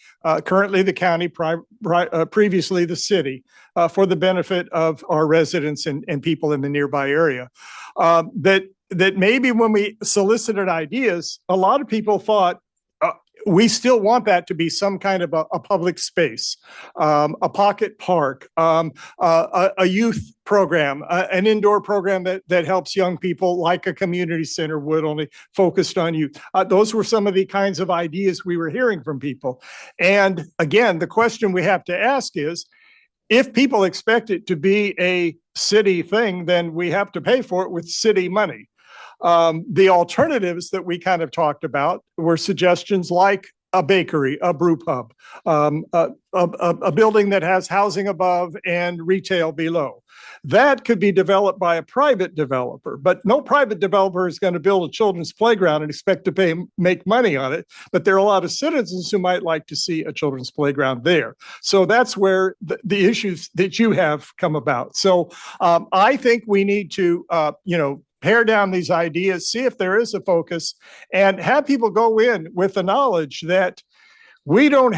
currently the county, previously the city, for the benefit of our residents and people in the nearby area. That maybe when we solicited ideas, a lot of people thought, we still want that to be some kind of a public space, a pocket park, a youth program, an indoor program that helps young people, like a community center would, only focused on youth. Those were some of the kinds of ideas we were hearing from people. And again, the question we have to ask is, if people expect it to be a city thing, then we have to pay for it with city money. The alternatives that we kind of talked about were suggestions like a bakery, a brew pub, a building that has housing above and retail below. That could be developed by a private developer, but no private developer is going to build a children's playground and expect to make money on it. But there are a lot of citizens who might like to see a children's playground there. So that's where the issues that you have come about. So I think we need to, pare down these ideas, see if there is a focus, and have people go in with the knowledge that we don't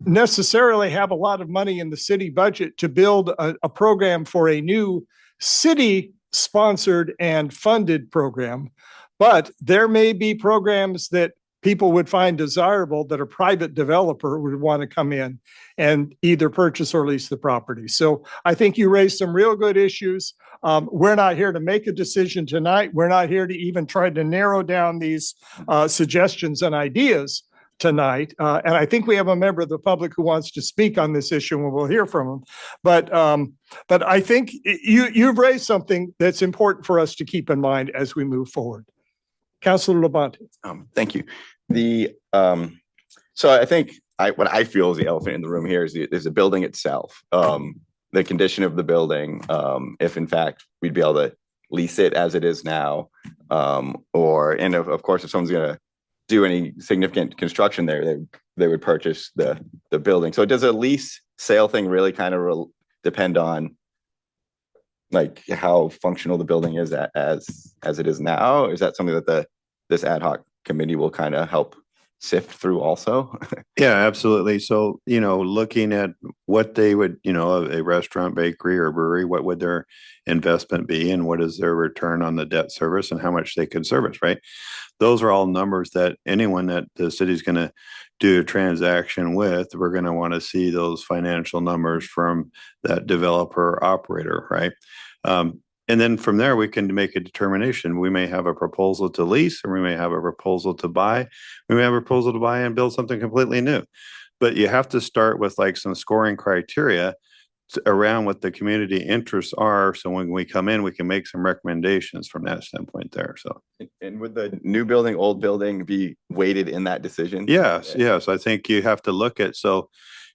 necessarily have a lot of money in the city budget to build a program for a new city-sponsored and funded program, but there may be programs that people would find desirable that a private developer would want to come in and either purchase or lease the property. So I think you raised some real good issues. We're not here to make a decision tonight. We're not here to even try to narrow down these suggestions and ideas tonight. And I think we have a member of the public who wants to speak on this issue, and we'll hear from him. But I think you've raised something that's important for us to keep in mind as we move forward. Councilor Labonte. Thank you. So I think what I feel is the elephant in the room here is the building itself. The condition of the building, if in fact we'd be able to lease it as it is now, and of course, if someone's going to do any significant construction there, they would purchase the building. So does a lease sale thing really kind of depend on like how functional the building is as it is now? Is that something that this ad hoc committee will kind of help sift through also? Yeah, absolutely. So, looking at what they would, a restaurant, bakery, or brewery, what would their investment be, and what is their return on the debt service, and how much they could service, right? Those are all numbers that anyone that the city's going to do a transaction with, we're going to want to see those financial numbers from that developer operator, right? And then from there, we can make a determination. We may have a proposal to lease, or we may have a proposal to buy. We may have a proposal to buy and build something completely new. But you have to start with like some scoring criteria around what the community interests are. So when we come in, we can make some recommendations from that standpoint there. So, and would the new building, old building be weighted in that decision? Yes. I think you have to look at,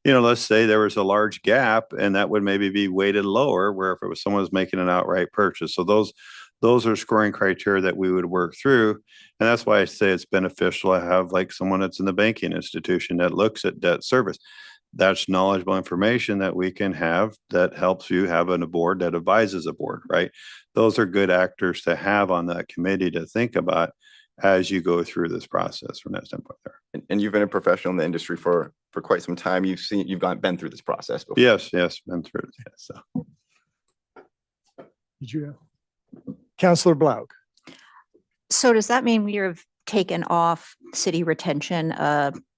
let's say there was a large gap, and that would maybe be weighted lower, where if it was someone was making an outright purchase. So those are scoring criteria that we would work through. And that's why I say it's beneficial to have like someone that's in the banking institution that looks at debt service. That's knowledgeable information that we can have that helps you have a board that advises a board, right? Those are good actors to have on that committee to think about as you go through this process from that standpoint there. And you've been a professional in the industry for quite some time. You've been through this process before. Yes, been through it. Yes, so. Did you have? Counselor Blaug. So does that mean we've taken off city retention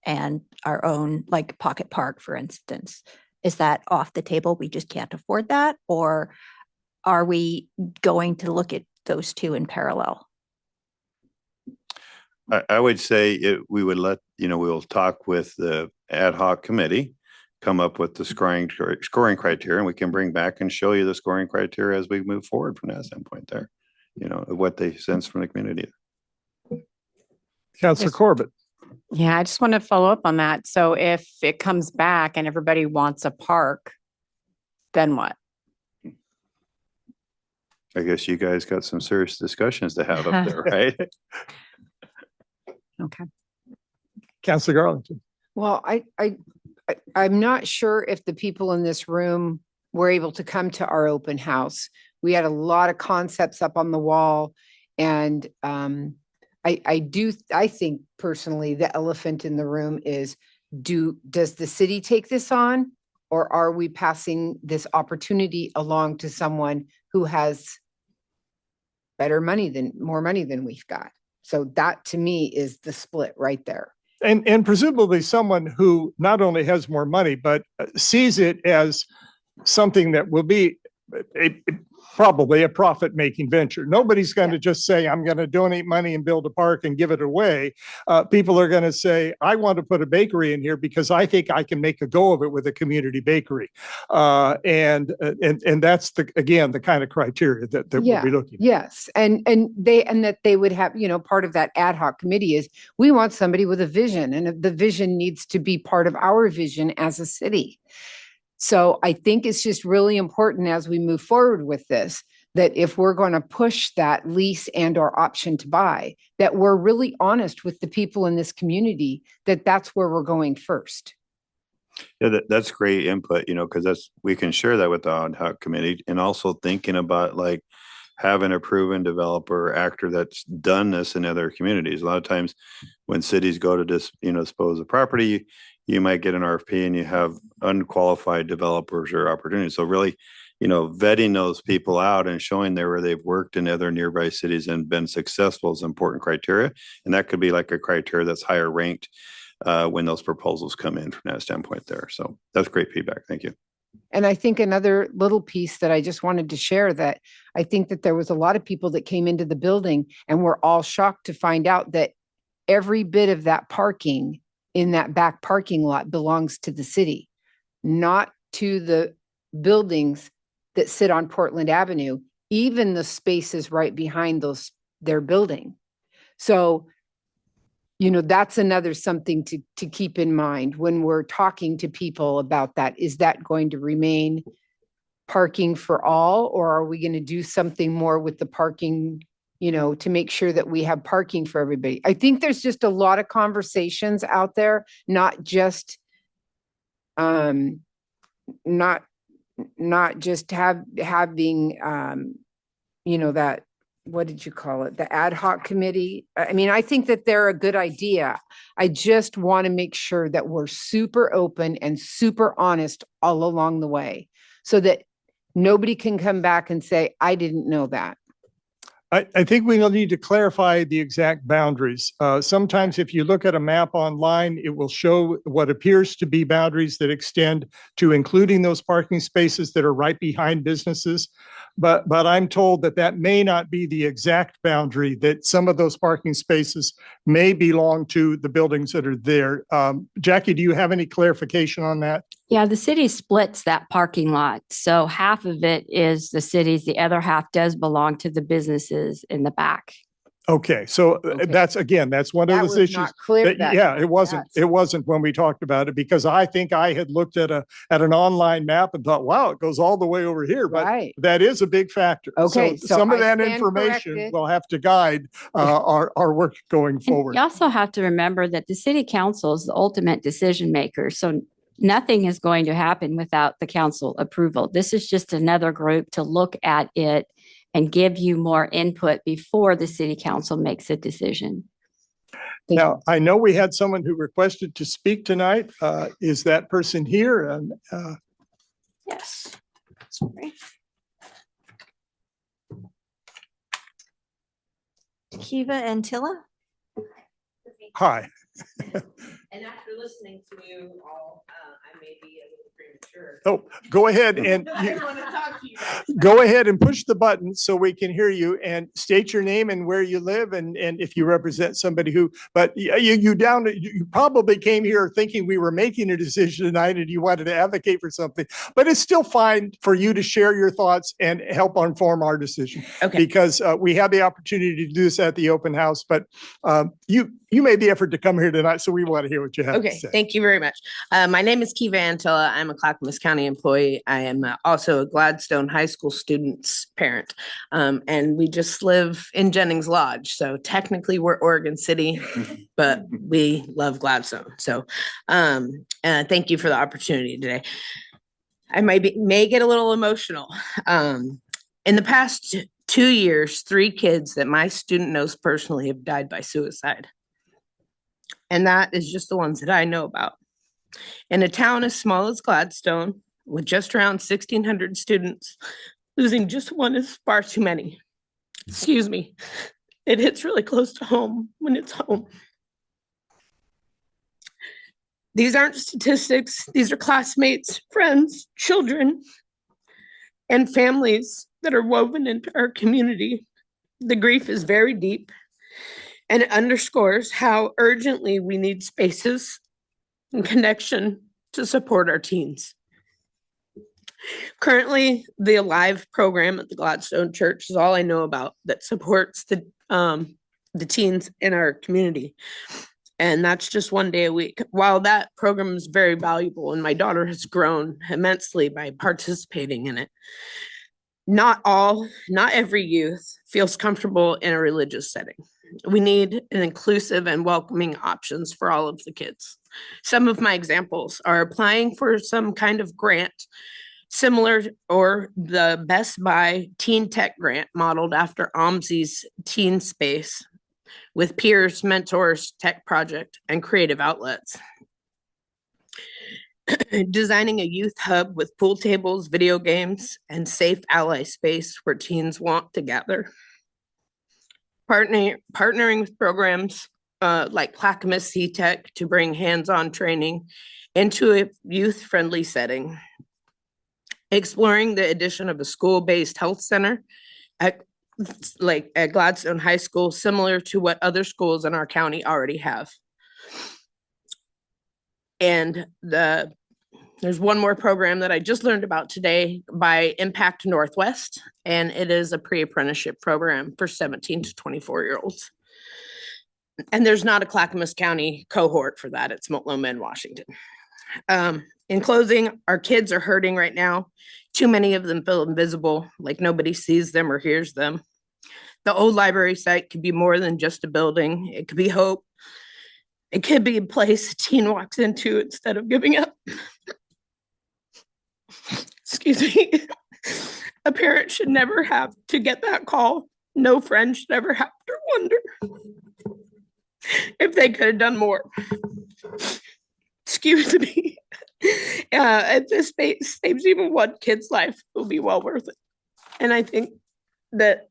and our own, like Pocket Park, for instance? Is that off the table? We just can't afford that? Or are we going to look at those two in parallel? I would say we would we'll talk with the ad hoc committee, come up with the scoring criteria, and we can bring back and show you the scoring criteria as we move forward from that standpoint there, what they sense from the community. Counselor Corbett. Yeah, I just want to follow up on that. So if it comes back and everybody wants a park, then what? I guess you guys got some serious discussions to have up there, right? Okay. Counselor Garlington. Well, I'm not sure if the people in this room were able to come to our open house. We had a lot of concepts up on the wall, and I think personally the elephant in the room is, does the city take this on, or are we passing this opportunity along to someone who has more money than we've got? So that to me is the split right there. And presumably someone who not only has more money, but sees it as something that will be probably a profit-making venture. Nobody's going to just say, I'm going to donate money and build a park and give it away. People are going to say, I want to put a bakery in here because I think I can make a go of it with a community bakery. And that's the kind of criteria that we'll be looking at. Yes. And that they would have, part of that ad hoc committee is, we want somebody with a vision, and the vision needs to be part of our vision as a city. So I think it's just really important as we move forward with this, that if we're going to push that lease and or option to buy, that we're really honest with the people in this community, that that's where we're going first. Yeah, that's great input, because we can share that with the ad hoc committee, and also thinking about like having a proven developer or actor that's done this in other communities. A lot of times when cities go to dispose of property, you might get an RFP and you have unqualified developers or opportunities. So really, vetting those people out and showing where they've worked in other nearby cities and been successful is important criteria. And that could be like a criteria that's higher ranked when those proposals come in from that standpoint there. So that's great feedback. Thank you. And I think another little piece that I just wanted to share, that I think that there was a lot of people that came into the building and were all shocked to find out that every bit of that parking in that back parking lot belongs to the city, not to the buildings that sit on Portland Avenue, even the spaces right behind their building. So, that's another something to keep in mind when we're talking to people about that. Is that going to remain parking for all, or are we going to do something more with the parking, to make sure that we have parking for everybody? I think there's just a lot of conversations out there, not just having, that, what did you call it? The ad hoc committee. I mean, I think that they're a good idea. I just want to make sure that we're super open and super honest all along the way, so that nobody can come back and say, I didn't know that. I think we will need to clarify the exact boundaries. Sometimes if you look at a map online, it will show what appears to be boundaries that extend to including those parking spaces that are right behind businesses. But I'm told that may not be the exact boundary, that some of those parking spaces may belong to the buildings that are there. Jackie, do you have any clarification on that? Yeah, the city splits that parking lot. So half of it is the city's, the other half does belong to the businesses in the back. Okay, so Okay. that's, again, that's one of That those was issues. not clear that Yeah, night. it wasn't, That's- it wasn't when we talked about it, because I think I had looked at an online map and thought, wow, it goes all the way over here, but Right. that is a big factor. Okay, so some of I that stand information corrected. will have to guide our work going And forward. you also have to remember that the city council is the ultimate decision maker. So nothing is going to happen without the council approval. This is just another group to look at it and give you more input before the city council makes a decision. Now, I know we had someone who requested to speak tonight. Is that person here? And Yes. Sorry. Kiva Antilla. hi. And after listening to you all, I may be a little premature. Oh, go ahead and I just want to talk to you guys. go ahead and push the button so we can hear you, and state your name and where you live, and if you represent somebody who, but you probably came here thinking we were making a decision tonight and you wanted to advocate for something, but it's still fine for you to share your thoughts and help inform our decision. Okay. Because we had the opportunity to do this at the open house, but you made the effort to come here tonight, so we want to hear what you have to Okay, say. thank you very much. My name is Kiva Antilla. I'm a Clackamas County employee. I am also a Gladstone High School student's parent. And we just live in Jennings Lodge. So technically we're Oregon City, but we love Gladstone. So thank you for the opportunity today. I may get a little emotional. In the past 2 years, 3 kids that my student knows personally have died by suicide. And that is just the ones that I know about. In a town as small as Gladstone, with just around 1,600 students, losing just one is far too many. Excuse me. It hits really close to home when it's home. These aren't statistics. These are classmates, friends, children, and families that are woven into our community. The grief is very deep, and it underscores how urgently we need spaces and connection to support our teens. Currently, the Alive program at the Gladstone Church is all I know about that supports the teens in our community. And that's just one day a week. While that program is very valuable and my daughter has grown immensely by participating in it, not every youth feels comfortable in a religious setting. We need an inclusive and welcoming options for all of the kids. Some of my examples are applying for some kind of grant similar or the Best Buy Teen Tech grant modeled after OMSI's Teen Space with peers, mentors, tech project, and creative outlets. Designing a youth hub with pool tables, video games, and safe ally space where teens want to gather. Partnering with programs like Clackamas C-Tech to bring hands-on training into a youth-friendly setting. Exploring the addition of a school-based health center at Gladstone High School, similar to what other schools in our county already have. And there's one more program that I just learned about today by Impact Northwest, and it is a pre-apprenticeship program for 17 to 24-year-olds. And there's not a Clackamas County cohort for that. It's Multnomah and Washington. In closing, our kids are hurting right now. Too many of them feel invisible, like nobody sees them or hears them. The old library site could be more than just a building. It could be hope. It could be a place a teen walks into instead of giving up. Excuse me. A parent should never have to get that call. No friend should ever have to wonder if they could have done more. Excuse me. If this saves even one kid's life, it will be well worth it. And I think that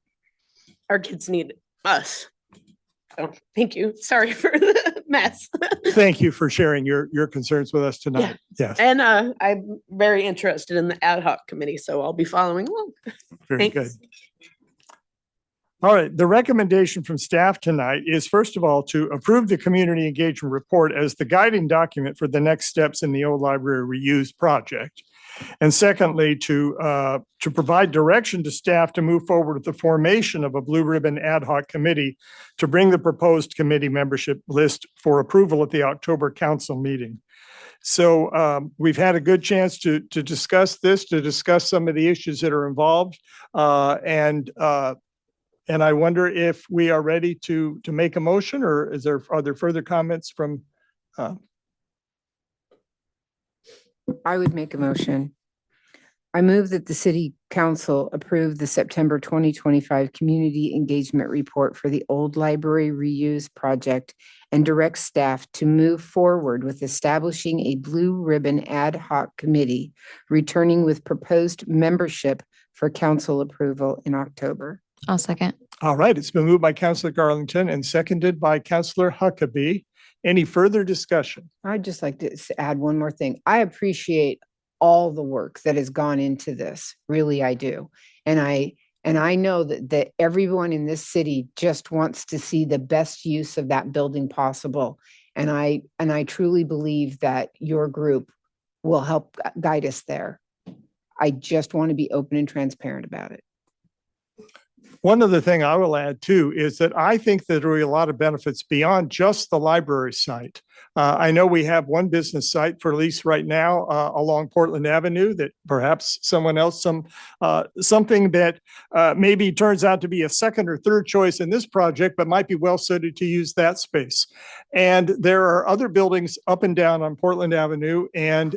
our kids need us. So thank you. Sorry for the mess. Thank you for sharing your concerns with us tonight. Yes. And I'm very interested in the ad hoc committee, so I'll be following along. Very good. Thanks. All right, the recommendation from staff tonight is, first of all, to approve the community engagement report as the guiding document for the next steps in the old library reuse project. And secondly, to provide direction to staff to move forward with the formation of a blue ribbon ad hoc committee to bring the proposed committee membership list for approval at the October council meeting. So we've had a good chance to discuss this, to discuss some of the issues that are involved. And I wonder if we are ready to make a motion, or are there further comments from? I would make a motion. I move that the city council approve the September 2025 community engagement report for the old library reuse project and direct staff to move forward with establishing a blue ribbon ad hoc committee, returning with proposed membership for council approval in October. I'll second. All right, it's been moved by Councilor Garlington and seconded by Councilor Huckabee. Any further discussion? I'd just like to add one more thing. I appreciate all the work that has gone into this. Really, I do. And I know that everyone in this city just wants to see the best use of that building possible. And I truly believe that your group will help guide us there. I just want to be open and transparent about it. One other thing I will add too is that I think that there are a lot of benefits beyond just the library site. I know we have one business site for lease right now along Portland Avenue that perhaps someone else, something that maybe turns out to be a second or third choice in this project, but might be well suited to use that space. And there are other buildings up and down on Portland Avenue and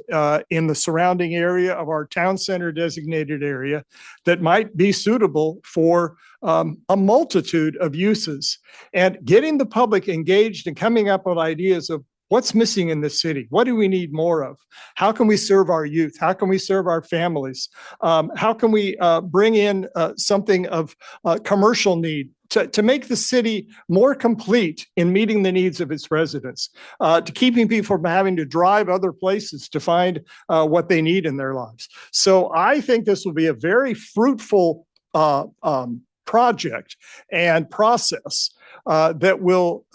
in the surrounding area of our town center designated area that might be suitable for a multitude of uses. And getting the public engaged and coming up with ideas of what's missing in the city? What do we need more of? How can we serve our youth? How can we serve our families? How can we bring in something of commercial need to make the city more complete in meeting the needs of its residents, to keeping people from having to drive other places to find what they need in their lives? So I think this will be a very fruitful project and process that will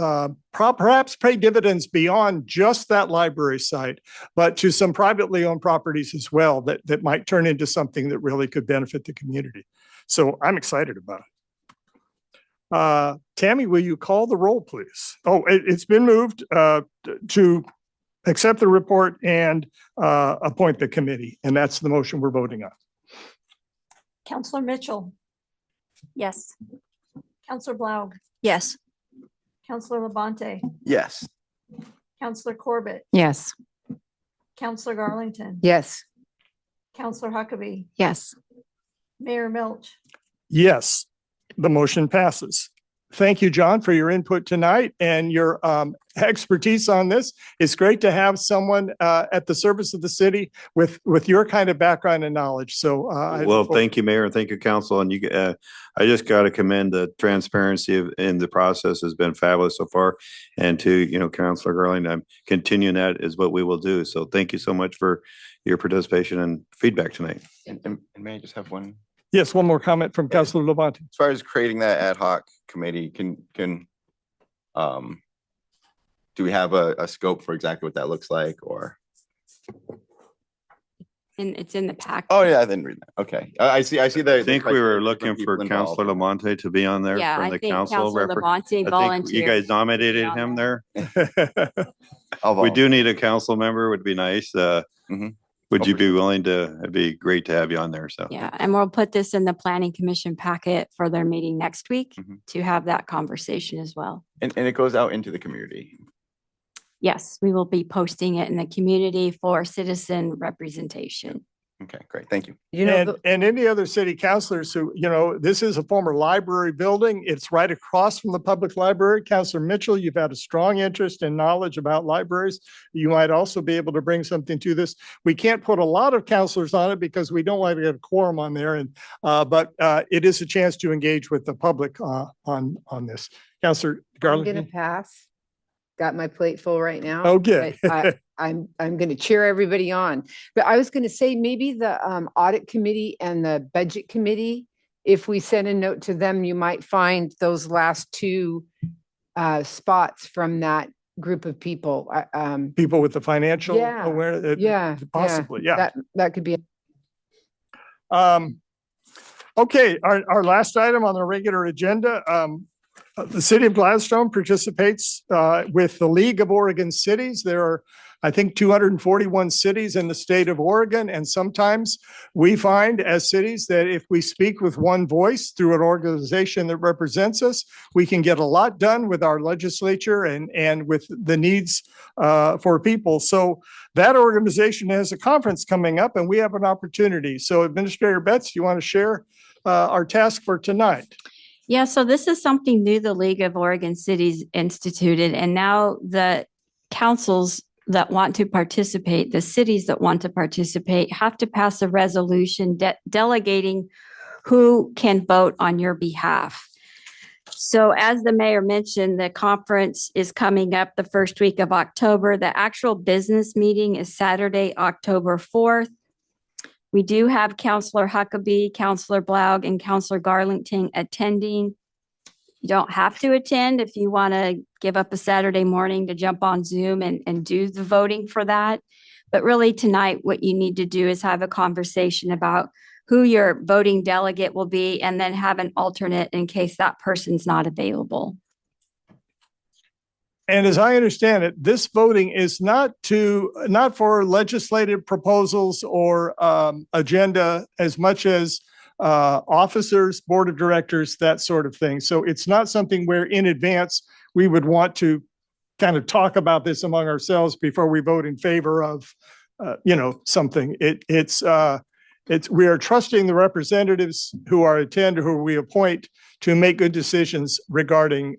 perhaps pay dividends beyond just that library site, but to some privately owned properties as well that might turn into something that really could benefit the community. So I'm excited about it. Tammy, will you call the roll, please? Oh, it's been moved to accept the report and appoint the committee, and that's the motion we're voting on. Counselor Mitchell, Yes. Counselor Blau, Yes. Counselor Labonte, Yes. Counselor Corbett, Yes. Counselor Garlington, Yes. Counselor Huckabee, Yes. Mayor Milch. Yes, the motion passes. Thank you, John, for your input tonight and your expertise on this. It's great to have someone at the service of the city with your kind of background and knowledge. So, Well, thank you, Mayor, and thank you, Council. And I just got to commend the transparency in the process has been fabulous so far. And to, Councilor Garland, I'm continuing that is what we will do. So thank you so much for your participation and feedback tonight. And may I just have one? Yes, one more comment from Councilor Labonte. As far as creating that ad hoc committee, can do we have a scope for exactly what that looks like, or? And it's in the pack. Oh yeah, I didn't read that. Okay, I see. I think we were looking for Councilor Lamonte to be on there Yeah, from I the think council. Counselor Labonte I volunteered. think you guys nominated on him there. there. We do need a council member, would be nice. Would you be willing to, it'd be great to have you on there, so. Yeah, and we'll put this in the planning commission packet for their meeting next week to have that conversation as well. And it goes out into the community. Yes, we will be posting it in the community for citizen representation. Okay, great. Thank you. And any other city councilors who, this is a former library building. It's right across from the public library. Councilor Mitchell, you've had a strong interest and knowledge about libraries. You might also be able to bring something to this. We can't put a lot of councilors on it because we don't want to get a quorum on there. But it is a chance to engage with the public on this. Councilor Garland. I'm going to pass. Got my plate full right now. Okay. I'm going to cheer everybody on. But I was going to say maybe the audit committee and the budget committee, if we send a note to them, you might find those last two spots from that group of people. People with the financial Yeah. awareness. Yeah. Possibly. Yeah. That could be. Okay, our last item on the regular agenda, the city of Gladstone participates with the League of Oregon Cities. There are, I think, 241 cities in the state of Oregon. And sometimes we find as cities that if we speak with one voice through an organization that represents us, we can get a lot done with our legislature and with the needs for people. So that organization has a conference coming up and we have an opportunity. So Administrator Betts, you want to share our task for tonight? Yeah, so this is something new the League of Oregon Cities instituted, and now the councils that want to participate, the cities that want to participate, have to pass a resolution delegating who can vote on your behalf. So as the mayor mentioned, the conference is coming up the first week of October. The actual business meeting is Saturday, October 4th. We do have Councillor Huckabee, Councillor Blaug, and Councillor Garlington attending. You don't have to attend if you want to give up a Saturday morning to jump on Zoom and do the voting for that. But really tonight, what you need to do is have a conversation about who your voting delegate will be and then have an alternate in case that person's not available. And as I understand it, this voting is not for legislative proposals or agenda as much as officers, board of directors, that sort of thing. So it's not something where in advance we would want to kind of talk about this among ourselves before we vote in favor of, something. We are trusting the representatives who we appoint to make good decisions regarding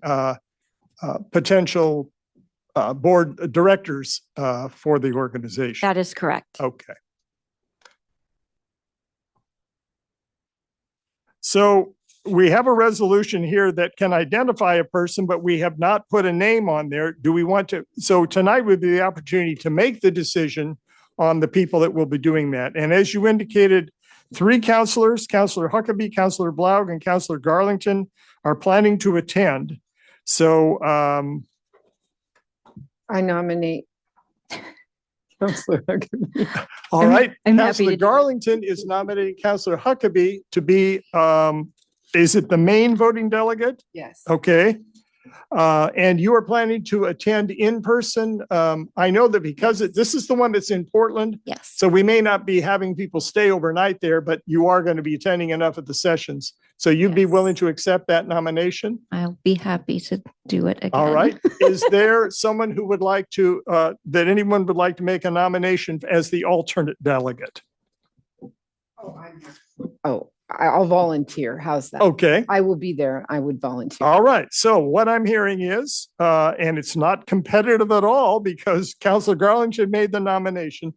potential board directors for the organization. That is correct. Okay. So we have a resolution here that can identify a person, but we have not put a name on there. Do we want to? So tonight would be the opportunity to make the decision on the people that will be doing that. And as you indicated, 3 councilors, Councillor Huckabee, Councillor Blaug, and Councillor Garlington, are planning to attend. So I nominate Councillor Huckabee. all right, I'm happy Councillor to do it. Garlington is nominating Councillor Huckabee to be, is it the main voting delegate? Yes. Okay. And you are planning to attend in person. I know that because this is the one that's in Portland, Yes, so we may not be having people stay overnight there, but you are going to be attending enough of the sessions. So you'd be Yes. willing to accept that nomination? I'll be happy to do it again. All right. Is there someone who would like to, that anyone would like to make a nomination as the alternate delegate? I'll volunteer. How's that? Okay. I will be there. I would volunteer. All right. So what I'm hearing is, and it's not competitive at all because Councilor Garlington made the nomination.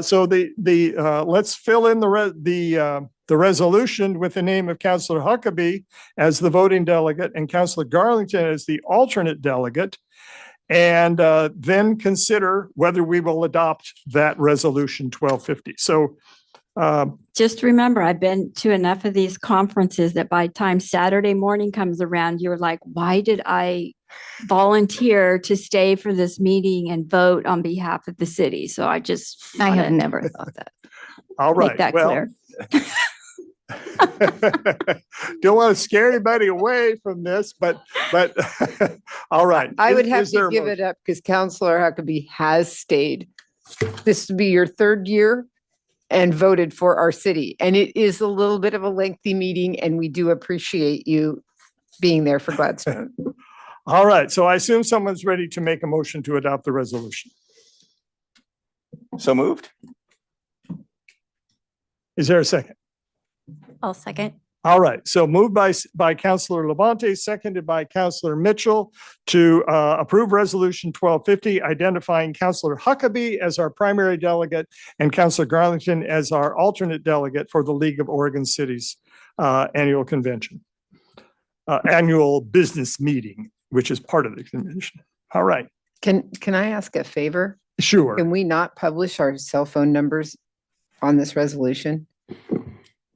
So let's fill in the resolution with the name of Councilor Huckabee as the voting delegate and Councilor Garlington as the alternate delegate. And then consider whether we will adopt that resolution 1250. So Just remember, I've been to enough of these conferences that by the time Saturday morning comes around, you're like, why did I volunteer to stay for this meeting and vote on behalf of the city? So I I have wanna never thought that. all right. make that Well, clear. don't want to scare anybody away from this, but all right. I would Is have there to a give motion? it up because Councillor Huckabee has stayed. This will be your 3rd year and voted for our city. And it is a little bit of a lengthy meeting and we do appreciate you being there for Gladstone. All right. So I assume someone's ready to make a motion to adopt the resolution. So moved? Is there a second? I'll second. All right, so moved by Councilor Levante, seconded by Councilor Mitchell to approve Resolution 1250, identifying Councilor Huckabee as our primary delegate and Councilor Garlington as our alternate delegate for the League of Oregon Cities annual convention, annual business meeting, which is part of the convention. All right, Can I ask a favor? sure. Can we not publish our cell phone numbers on this resolution?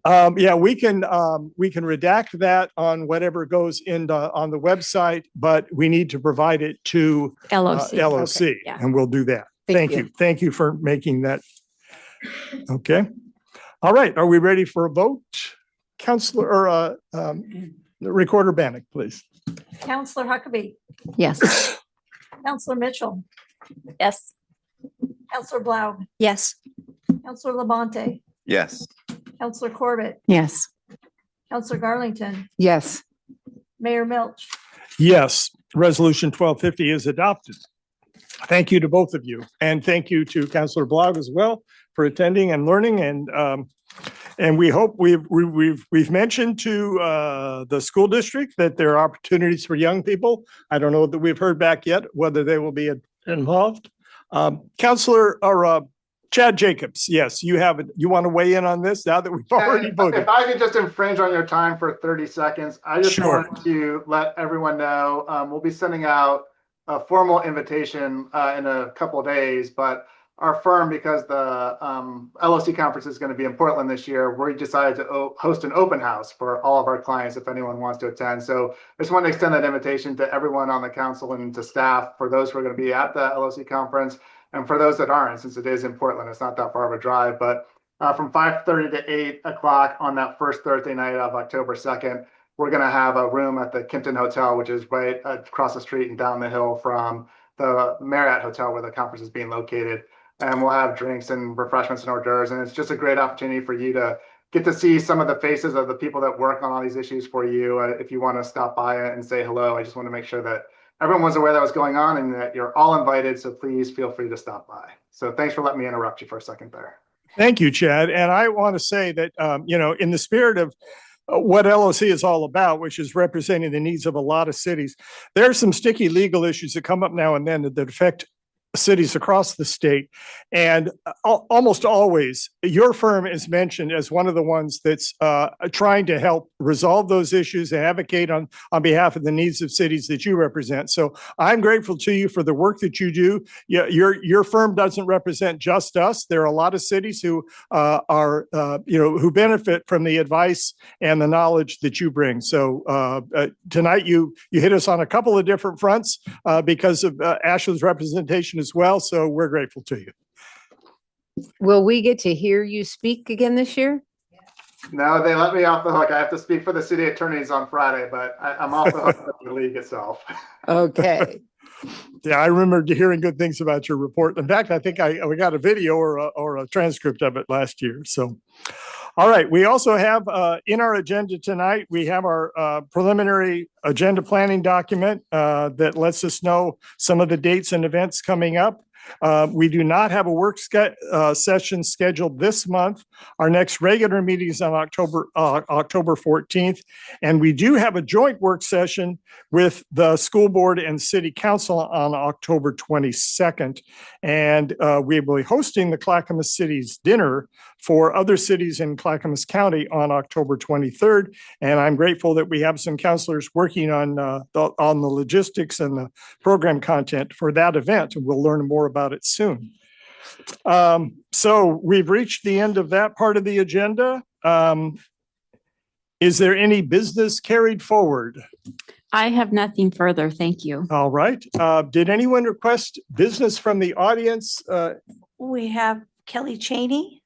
Yeah, we can redact that on whatever goes on the website, but we need to provide it to LOC. LOC, Okay, yeah. and we'll do that. Thank Thank you. you. Thank you for making that. Okay. All right, are we ready for a vote? Counselor, or Recorder Bannock, please. Counselor Huckabee, Yes. Counselor Mitchell, Yes. Counselor Blau, Yes. Counselor Labonte, Yes. Counselor Corbett, Yes. Counselor Garlington, Yes. Mayor Milch. Yes, Resolution 1250 is adopted. Thank you to both of you, and thank you to Counselor Blau as well for attending and learning. And we hope we've mentioned to the school district that there are opportunities for young people. I don't know that we've heard back yet whether they will be involved. Counselor or Chad Jacobs, yes, you want to weigh in on this now that we've already voted. If I could just infringe on your time for 30 seconds, I just Sure. wanted to let everyone know, we'll be sending out a formal invitation in a couple of days, but our firm, because the LOC conference is going to be in Portland this year, we decided to host an open house for all of our clients if anyone wants to attend. So I just want to extend that invitation to everyone on the council and to staff for those who are going to be at the LOC conference. And for those that aren't, since it is in Portland, it's not that far of a drive, but from 5:30 to 8 o'clock on that first Thursday night of October 2nd, we're going to have a room at the Kimpton Hotel, which is right across the street and down the hill from the Marriott Hotel where the conference is being located. And we'll have drinks and refreshments and hors d'oeuvres. And it's just a great opportunity for you to get to see some of the faces of the people that work on all these issues for you. If you want to stop by and say hello, I just want to make sure that everyone was aware that was going on and that you're all invited. So please feel free to stop by. So thanks for letting me interrupt you for a second there. Thank you, Chad. And I want to say that, in the spirit of what LOC is all about, which is representing the needs of a lot of cities, there are some sticky legal issues that come up now and then that affect cities across the state. And almost always, your firm is mentioned as one of the ones that's trying to help resolve those issues and advocate on behalf of the needs of cities that you represent. So I'm grateful to you for the work that you do. Your firm doesn't represent just us. There are a lot of cities who who benefit from the advice and the knowledge that you bring. So tonight you hit us on a couple of different fronts because of Ashley's representation as well. So we're grateful to you. Will we get to hear you speak again this year? No, they let me off the hook. I have to speak for the city attorneys on Friday, but I'm off the hook for the league itself. Okay. Yeah, I remember hearing good things about your report. In fact, I think we got a video or a transcript of it last year. So, all right. We also have in our agenda tonight, we have our preliminary agenda planning document that lets us know some of the dates and events coming up. We do not have a work session scheduled this month. Our next regular meeting is on October 14th. And we do have a joint work session with the school board and city council on October 22nd. And we will be hosting the Clackamas City's dinner for other cities in Clackamas County on October 23rd. And I'm grateful that we have some counselors working on the logistics and the program content for that event. And we'll learn more about it soon. So we've reached the end of that part of the agenda. Is there any business carried forward? I have nothing further. Thank you. All right. Did anyone request business from the audience? We have Kelly Cheney.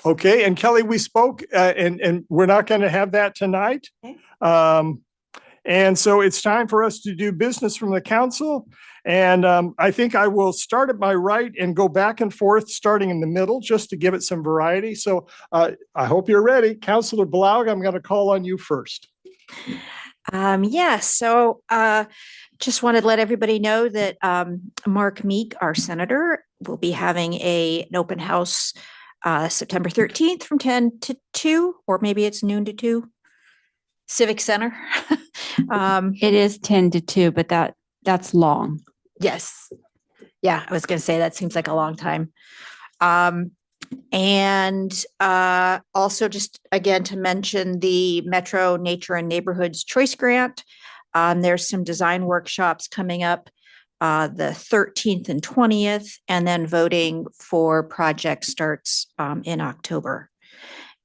Okay, and Kelly, we spoke, and we're not going to have that tonight. Okay. And so it's time for us to do business from the council. And I think I will start at my right and go back and forth, starting in the middle, just to give it some variety. So I hope you're ready. Councilor Blau, I'm going to call on you first. Yes. So just wanted to let everybody know that Mark Meek, our senator, will be having an open house September 13th from 10 to 2, or maybe it's noon to 2, Civic Center. It is 10 to 2, but that's long. Yes. Yeah, I was going to say that seems like a long time. And also just again to mention the Metro Nature and Neighborhoods Choice Grant. There's some design workshops coming up the 13th and 20th, and then voting for project starts in October.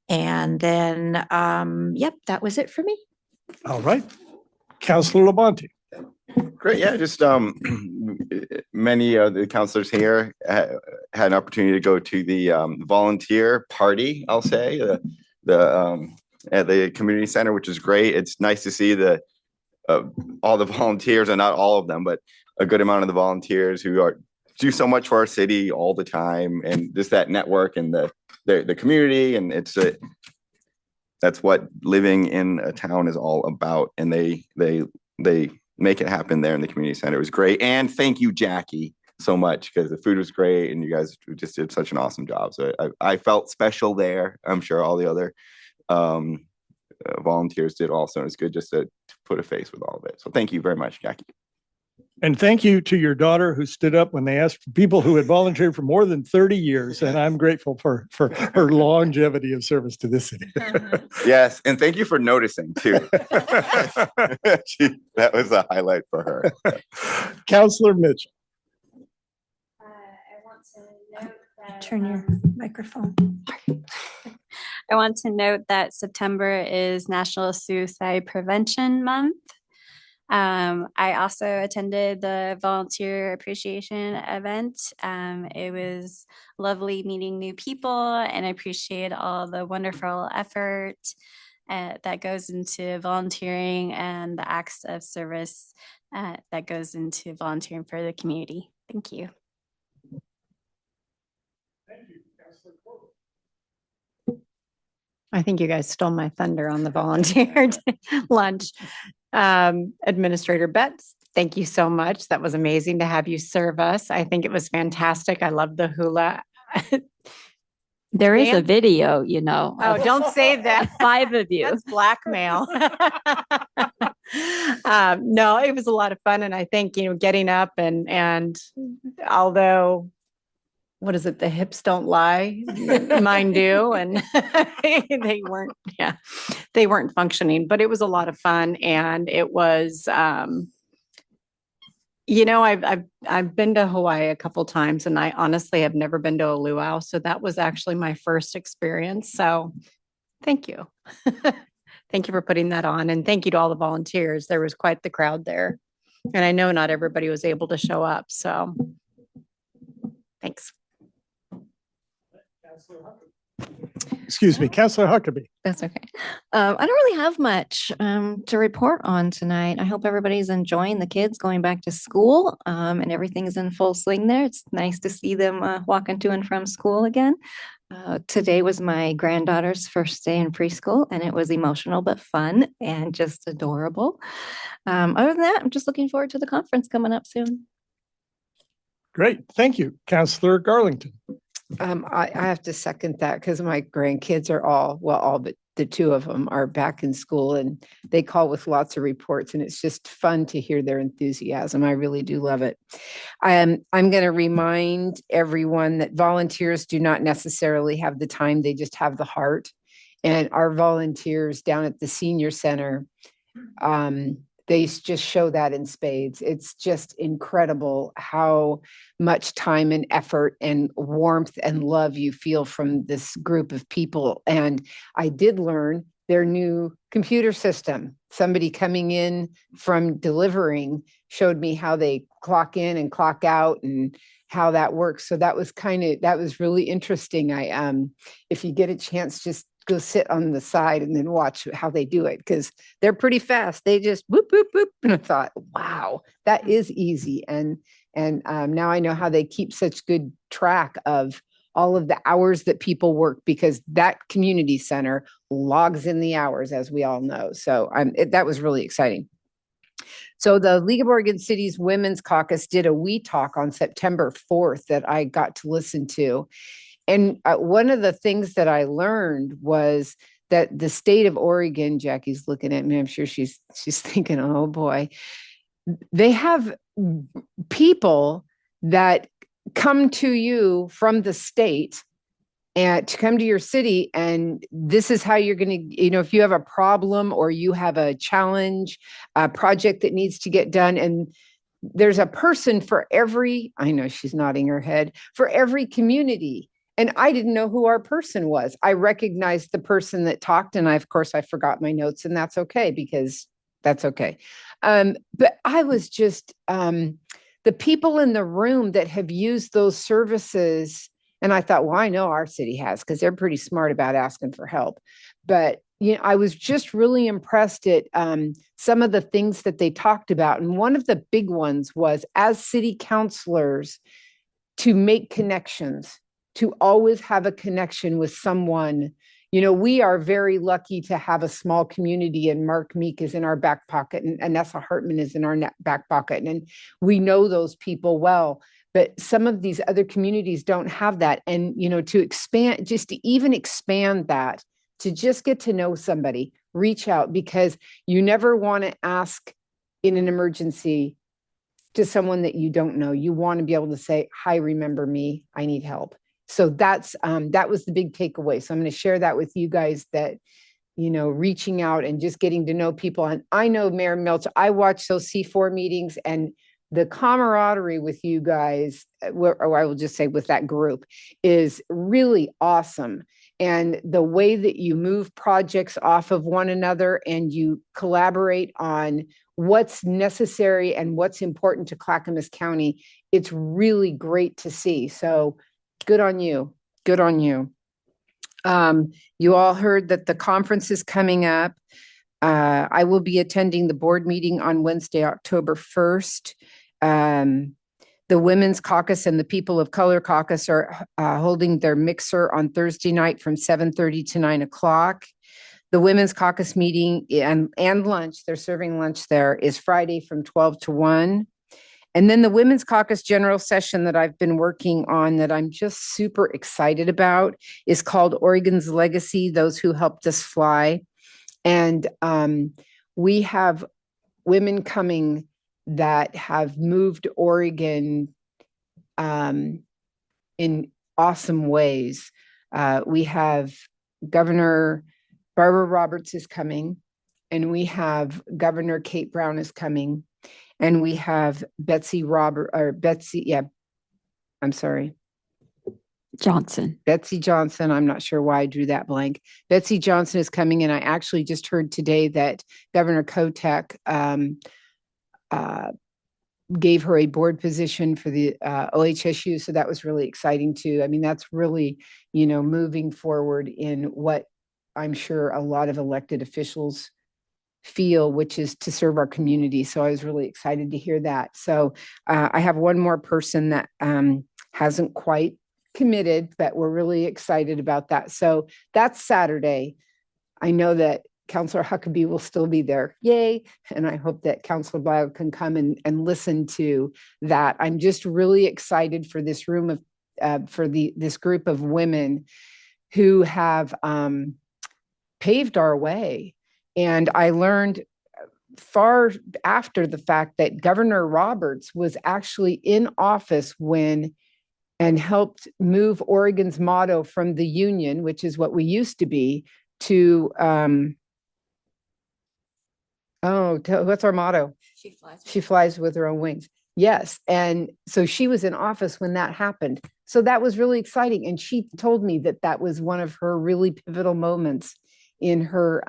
And then, yep, that was it for me. All right. Councilor Labonte. Great. Yeah, just many of the counselors here had an opportunity to go to the volunteer party, I'll say, at the community center, which is great. It's nice to see all the volunteers, and not all of them, but a good amount of the volunteers who do so much for our city all the time, and just that network and the community, and that's what living in a town is all about. And they make it happen there in the community center. It was great. And thank you, Jackie, so much, because the food was great and you guys just did such an awesome job. So I felt special there. I'm sure all the other volunteers did also. And it's good just to put a face with all of it. So thank you very much, Jackie. And thank you to your daughter who stood up when they asked for people who had volunteered for more than 30 years. And I'm grateful for her longevity of service to this city. Yes. And thank you for noticing too. That was a highlight for her. Councillor Mitchell. I want to note that, Turn your microphone. I want to note that September is National Suicide Prevention Month. I also attended the volunteer appreciation event. It was lovely meeting new people, and I appreciate all the wonderful effort that goes into volunteering and the acts of service that goes into volunteering for the community. Thank you. I think you guys stole my thunder on the volunteer lunch. Administrator Betts, thank you so much. That was amazing to have you serve us. I think it was fantastic. I love the hula. There is a Dan? video, you know. Oh, don't say that. 5 of you. That's blackmail. No, it was a lot of fun. And I think, getting up and although, what is it? The hips don't lie, mine do. And they weren't functioning, but it was a lot of fun. And it was, I've been to Hawaii a couple times, and I honestly have never been to a luau. So that was actually my first experience. So thank you. Thank you for putting that on. And thank you to all the volunteers. There was quite the crowd there. And I know not everybody was able to show up. So thanks. Excuse me, Councillor Huckabee. That's okay. I don't really have much to report on tonight. I hope everybody's enjoying the kids going back to school, and everything's in full swing there. It's nice to see them walking to and from school again. Today was my granddaughter's first day in preschool, and it was emotional but fun and just adorable. Other than that, I'm just looking forward to the conference coming up soon. Great. Thank you, Councillor Garlington. I have to second that, because my grandkids are all but the 2 of them are back in school, and they call with lots of reports, and it's just fun to hear their enthusiasm. I really do love it. I'm going to remind everyone that volunteers do not necessarily have the time, they just have the heart. And our volunteers down at the senior center, they just show that in spades. It's just incredible how much time and effort and warmth and love you feel from this group of people. And I did learn their new computer system. Somebody coming in from delivering showed me how they clock in and clock out and how that works. So that was really interesting. If you get a chance, just go sit on the side and then watch how they do it, because they're pretty fast. They just boop, boop, boop. And I thought, wow, that is easy. And now I know how they keep such good track of all of the hours that people work, because that community center logs in the hours, as we all know. So that was really exciting. So the League of Oregon Cities Women's Caucus did a We Talk on September 4th that I got to listen to. And one of the things that I learned was that the state of Oregon, Jackie's looking at me, I'm sure she's thinking, oh boy, they have people that come to you from the state and to come to your city. And this is how you're going to, if you have a problem or you have a challenge, a project that needs to get done. And there's a person for every, I know she's nodding her head, for every community. And I didn't know who our person was. I recognized the person that talked, and I forgot my notes, and that's okay, because that's okay. But I was just the people in the room that have used those services, and I thought, well, I know our city has, because they're pretty smart about asking for help. But I was just really impressed at some of the things that they talked about. And one of the big ones was, as city councilors, to make connections, to always have a connection with someone. We are very lucky to have a small community, and Mark Meek is in our back pocket, and Anessa Hartman is in our back pocket. And we know those people well. But some of these other communities don't have that. And, to expand, just to even expand that, to just get to know somebody, reach out, because you never want to ask in an emergency to someone that you don't know. You want to be able to say, hi, remember me, I need help. So that was the big takeaway. So I'm going to share that with you guys, that, reaching out and just getting to know people. And I know, Mayor Milch, I watch those C4 meetings, and the camaraderie with you guys, or I will just say with that group, is really awesome. And the way that you move projects off of one another, and you collaborate on what's necessary and what's important to Clackamas County, it's really great to see. So good on you. Good on you. You all heard that the conference is coming up. I will be attending the board meeting on Wednesday, October 1st. The Women's Caucus and the People of Color Caucus are holding their mixer on Thursday night from 7:30 to 9 o'clock. The Women's Caucus meeting and lunch, they're serving lunch there, is Friday from 12 to 1. And then the Women's Caucus General Session that I've been working on, that I'm just super excited about, is called Oregon's Legacy, Those Who Helped Us Fly. And we have women coming that have moved Oregon in awesome ways. We have Governor Barbara Roberts is coming, and we have Governor Kate Brown is coming, and we have Betsy Johnson. I'm not sure why I drew that blank. Betsy Johnson is coming, and I actually just heard today that Governor Kotek gave her a board position for the OHSU. So that was really exciting too. I mean, that's really, moving forward in what I'm sure a lot of elected officials feel, which is to serve our community. So I was really excited to hear that. So I have one more person that hasn't quite committed, but we're really excited about that. So that's Saturday. I know that Councillor Huckabee will still be there. Yay. And I hope that Councillor Blau can come and listen to that. I'm just really excited for this room of, this group of women who have paved our way. And I learned far after the fact that Governor Roberts was actually in office and helped move Oregon's motto from the Union, which is what we used to be, to what's our motto? She flies with her own wings. Yes. And so she was in office when that happened. So that was really exciting. And she told me that that was one of her really pivotal moments in her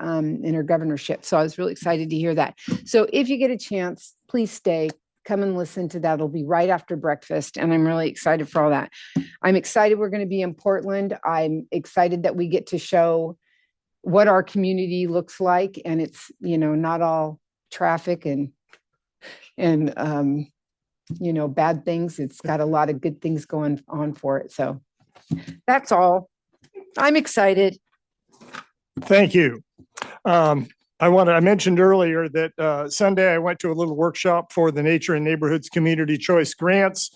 governorship. So I was really excited to hear that. So if you get a chance, please stay, come and listen to that. It'll be right after breakfast. And I'm really excited for all that. I'm excited we're going to be in Portland. I'm excited that we get to show what our community looks like. And it's, not all traffic and bad things. It's got a lot of good things going on for it. So that's all. I'm excited. Thank you. I mentioned earlier that Sunday I went to a little workshop for the Nature and Neighborhoods Community Choice Grants.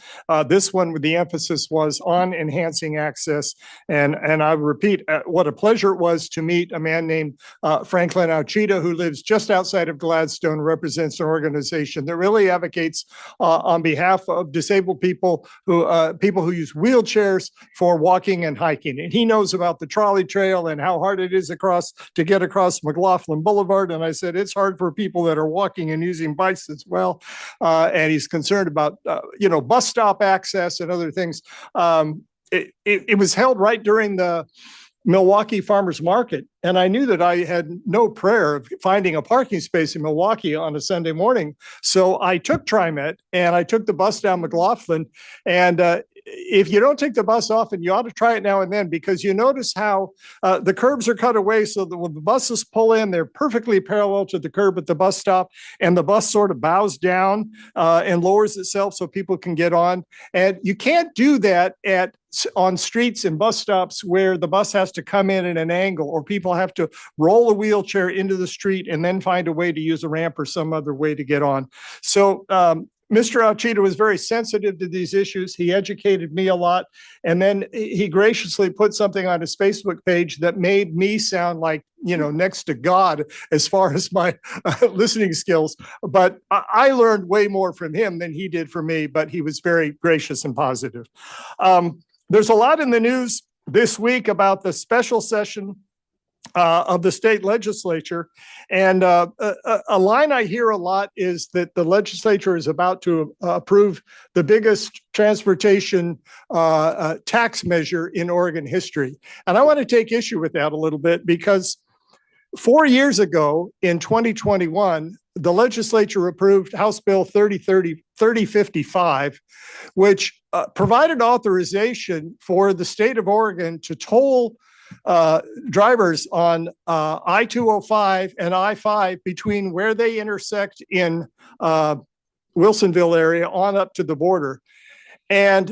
This one, with the emphasis was on enhancing access. And I repeat, what a pleasure it was to meet a man named Franklin Auchita, who lives just outside of Gladstone, represents an organization that really advocates on behalf of disabled people who use wheelchairs for walking and hiking. And he knows about the trolley trail and how hard it is to get across McLaughlin Boulevard. And I said, it's hard for people that are walking and using bikes as well. And he's concerned about, bus stop access and other things. It was held right during the Milwaukee Farmers Market, and I knew that I had no prayer of finding a parking space in Milwaukee on a Sunday morning. So I took TriMet and I took the bus down McLaughlin. And if you don't take the bus often, you ought to try it now and then, because you notice how the curbs are cut away so that when the buses pull in, they're perfectly parallel to the curb at the bus stop, and the bus sort of bows down and lowers itself so people can get on. And you can't do that on streets and bus stops where the bus has to come in at an angle, or people have to roll a wheelchair into the street and then find a way to use a ramp or some other way to get on. So Mr. Alchita was very sensitive to these issues. He educated me a lot. And then he graciously put something on his Facebook page that made me sound like, next to God as far as my listening skills. But I learned way more from him than he did from me, but he was very gracious and positive. There's a lot in the news this week about the special session of the state legislature. And a line I hear a lot is that the legislature is about to approve the biggest transportation tax measure in Oregon history. And I want to take issue with that a little bit, because 4 years ago in 2021, the legislature approved House Bill 3055, which provided authorization for the state of Oregon to toll drivers on I-205 and I-5 between where they intersect in Wilsonville area on up to the border. And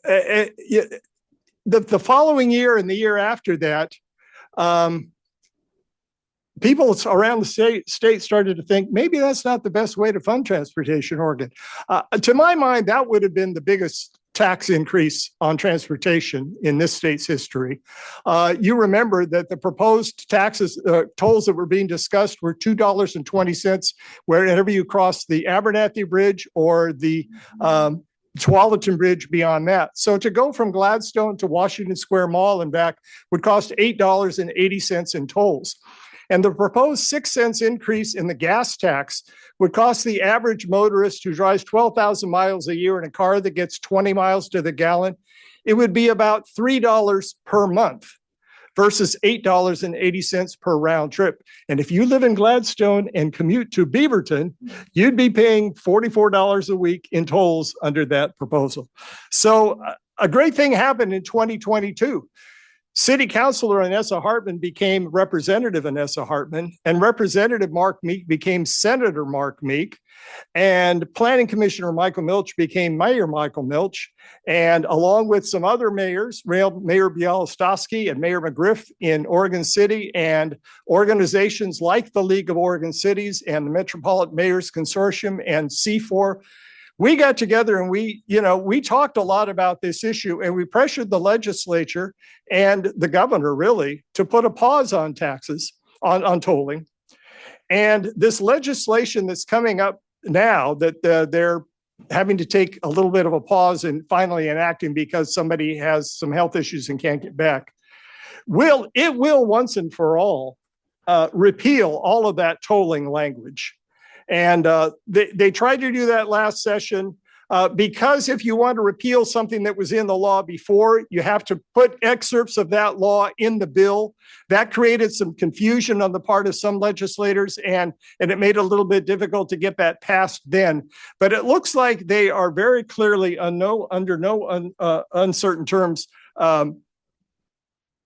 the following year and the year after that, people around the state started to think maybe that's not the best way to fund transportation in Oregon. To my mind, that would have been the biggest tax increase on transportation in this state's history. You remember that the proposed taxes, tolls that were being discussed were $2.20 wherever you cross the Abernathy Bridge or the Tualatin Bridge beyond that. So to go from Gladstone to Washington Square Mall and back would cost $8.80 in tolls. And the proposed 6 cents increase in the gas tax would cost the average motorist who drives 12,000 miles a year in a car that gets 20 miles to the gallon, it would be about $3 per month versus $8.80 per round trip. And if you live in Gladstone and commute to Beaverton, you'd be paying $44 a week in tolls under that proposal. So a great thing happened in 2022. City Councilor Inessa Hartman became Representative Inessa Hartman, and Representative Mark Meek became Senator Mark Meek, and Planning Commissioner Michael Milch became Mayor Michael Milch, and along with some other mayors, Mayor Bialystowski and Mayor McGriff in Oregon City, and organizations like the League of Oregon Cities and the Metropolitan Mayors Consortium and C4, we got together and we talked a lot about this issue, and we pressured the legislature and the governor really to put a pause on taxes, on tolling. And this legislation that's coming up now that they're having to take a little bit of a pause and finally enacting because somebody has some health issues and can't get back, will once and for all repeal all of that tolling language. And they tried to do that last session because if you want to repeal something that was in the law before, you have to put excerpts of that law in the bill. That created some confusion on the part of some legislators, and it made it a little bit difficult to get that passed then. But it looks like they are very clearly under no uncertain terms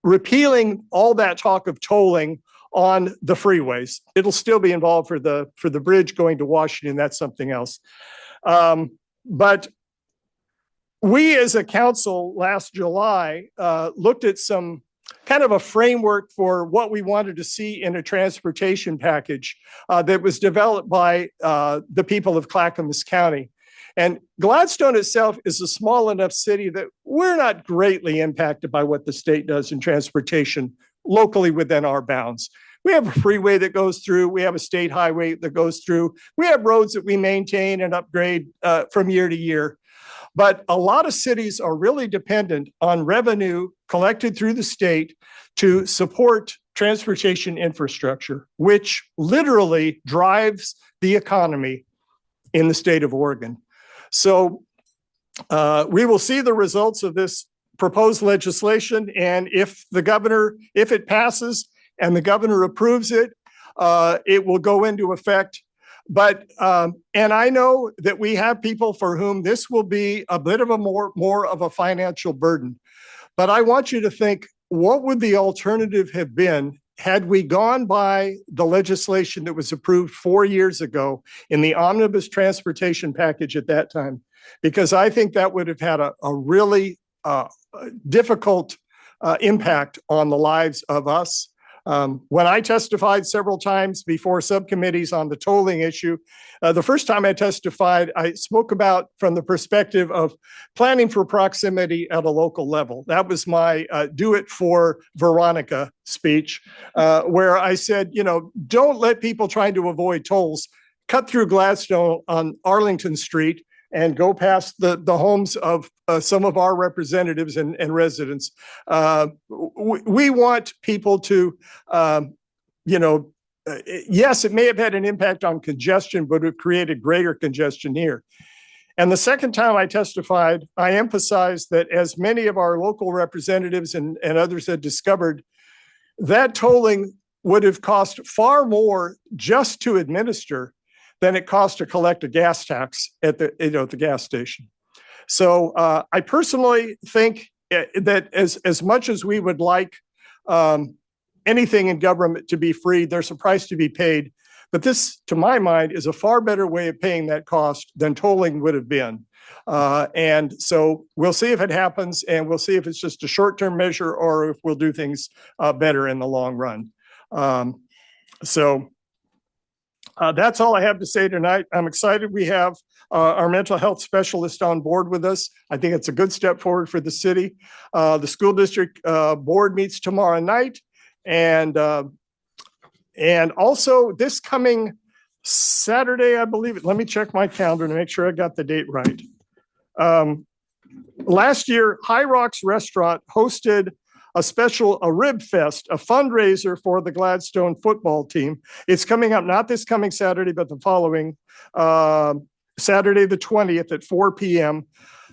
repealing all that talk of tolling on the freeways. It'll still be involved for the bridge going to Washington. That's something else. But we as a council last July looked at some kind of a framework for what we wanted to see in a transportation package that was developed by the people of Clackamas County. And Gladstone itself is a small enough city that we're not greatly impacted by what the state does in transportation locally within our bounds. We have a freeway that goes through. We have a state highway that goes through. We have roads that we maintain and upgrade from year to year. But a lot of cities are really dependent on revenue collected through the state to support transportation infrastructure, which literally drives the economy in the state of Oregon. So we will see the results of this proposed legislation, and if it passes and the governor approves it, it will go into effect. But, and I know that we have people for whom this will be a bit of a more of a financial burden. But I want you to think, what would the alternative have been had we gone by the legislation that was approved 4 years ago in the omnibus transportation package at that time? Because I think that would have had a really difficult impact on the lives of us. When I testified several times before subcommittees on the tolling issue, the first time I testified, I spoke about from the perspective of planning for proximity at a local level. That was my do it for Veronica speech, where I said, you know, don't let people trying to avoid tolls cut through Gladstone on Arlington Street and go past the homes of some of our representatives and residents. We want people to, yes, it may have had an impact on congestion, but it created greater congestion here. And the second time I testified, I emphasized that as many of our local representatives and others had discovered, that tolling would have cost far more just to administer than it costs to collect a gas tax at the gas station. So I personally think that as much as we would like anything in government to be free, there's a price to be paid. But this, to my mind, is a far better way of paying that cost than tolling would have been. And so we'll see if it happens, and we'll see if it's just a short-term measure or if we'll do things better in the long run. That's all I have to say tonight. I'm excited we have our mental health specialist on board with us. I think it's a good step forward for the city. The school district board meets tomorrow night. And also this coming Saturday, I believe, let me check my calendar to make sure I got the date right. Last year, High Rocks Restaurant hosted a rib fest, a fundraiser for the Gladstone football team. It's coming up, not this coming Saturday, but the following Saturday, the 20th at 4 p.m.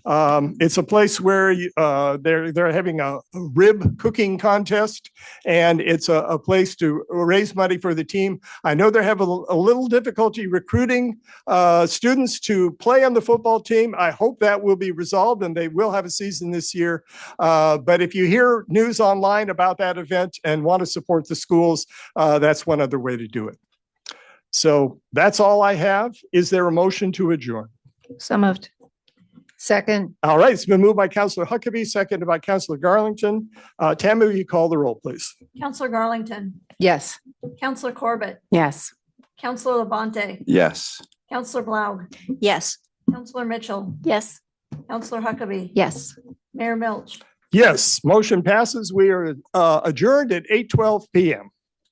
It's a place where they're having a rib cooking contest, and it's a place to raise money for the team. I know they're having a little difficulty recruiting students to play on the football team. I hope that will be resolved and they will have a season this year. But if you hear news online about that event and want to support the schools, that's one other way to do it. So that's all I have. Is there a motion to adjourn? So moved. Second. All right, it's been moved by Councilor Huckabee, seconded by Councilor Garlington. Tammy, will you call the roll, please? Councilor Garlington, Yes. Councilor Corbett, Yes. Councilor Labonte, Yes. Councilor Blau, Yes. Councilor Mitchell, Yes. Councilor Huckabee, Yes. Mayor Milch. Yes, motion passes. We are adjourned at 8:12 p.m.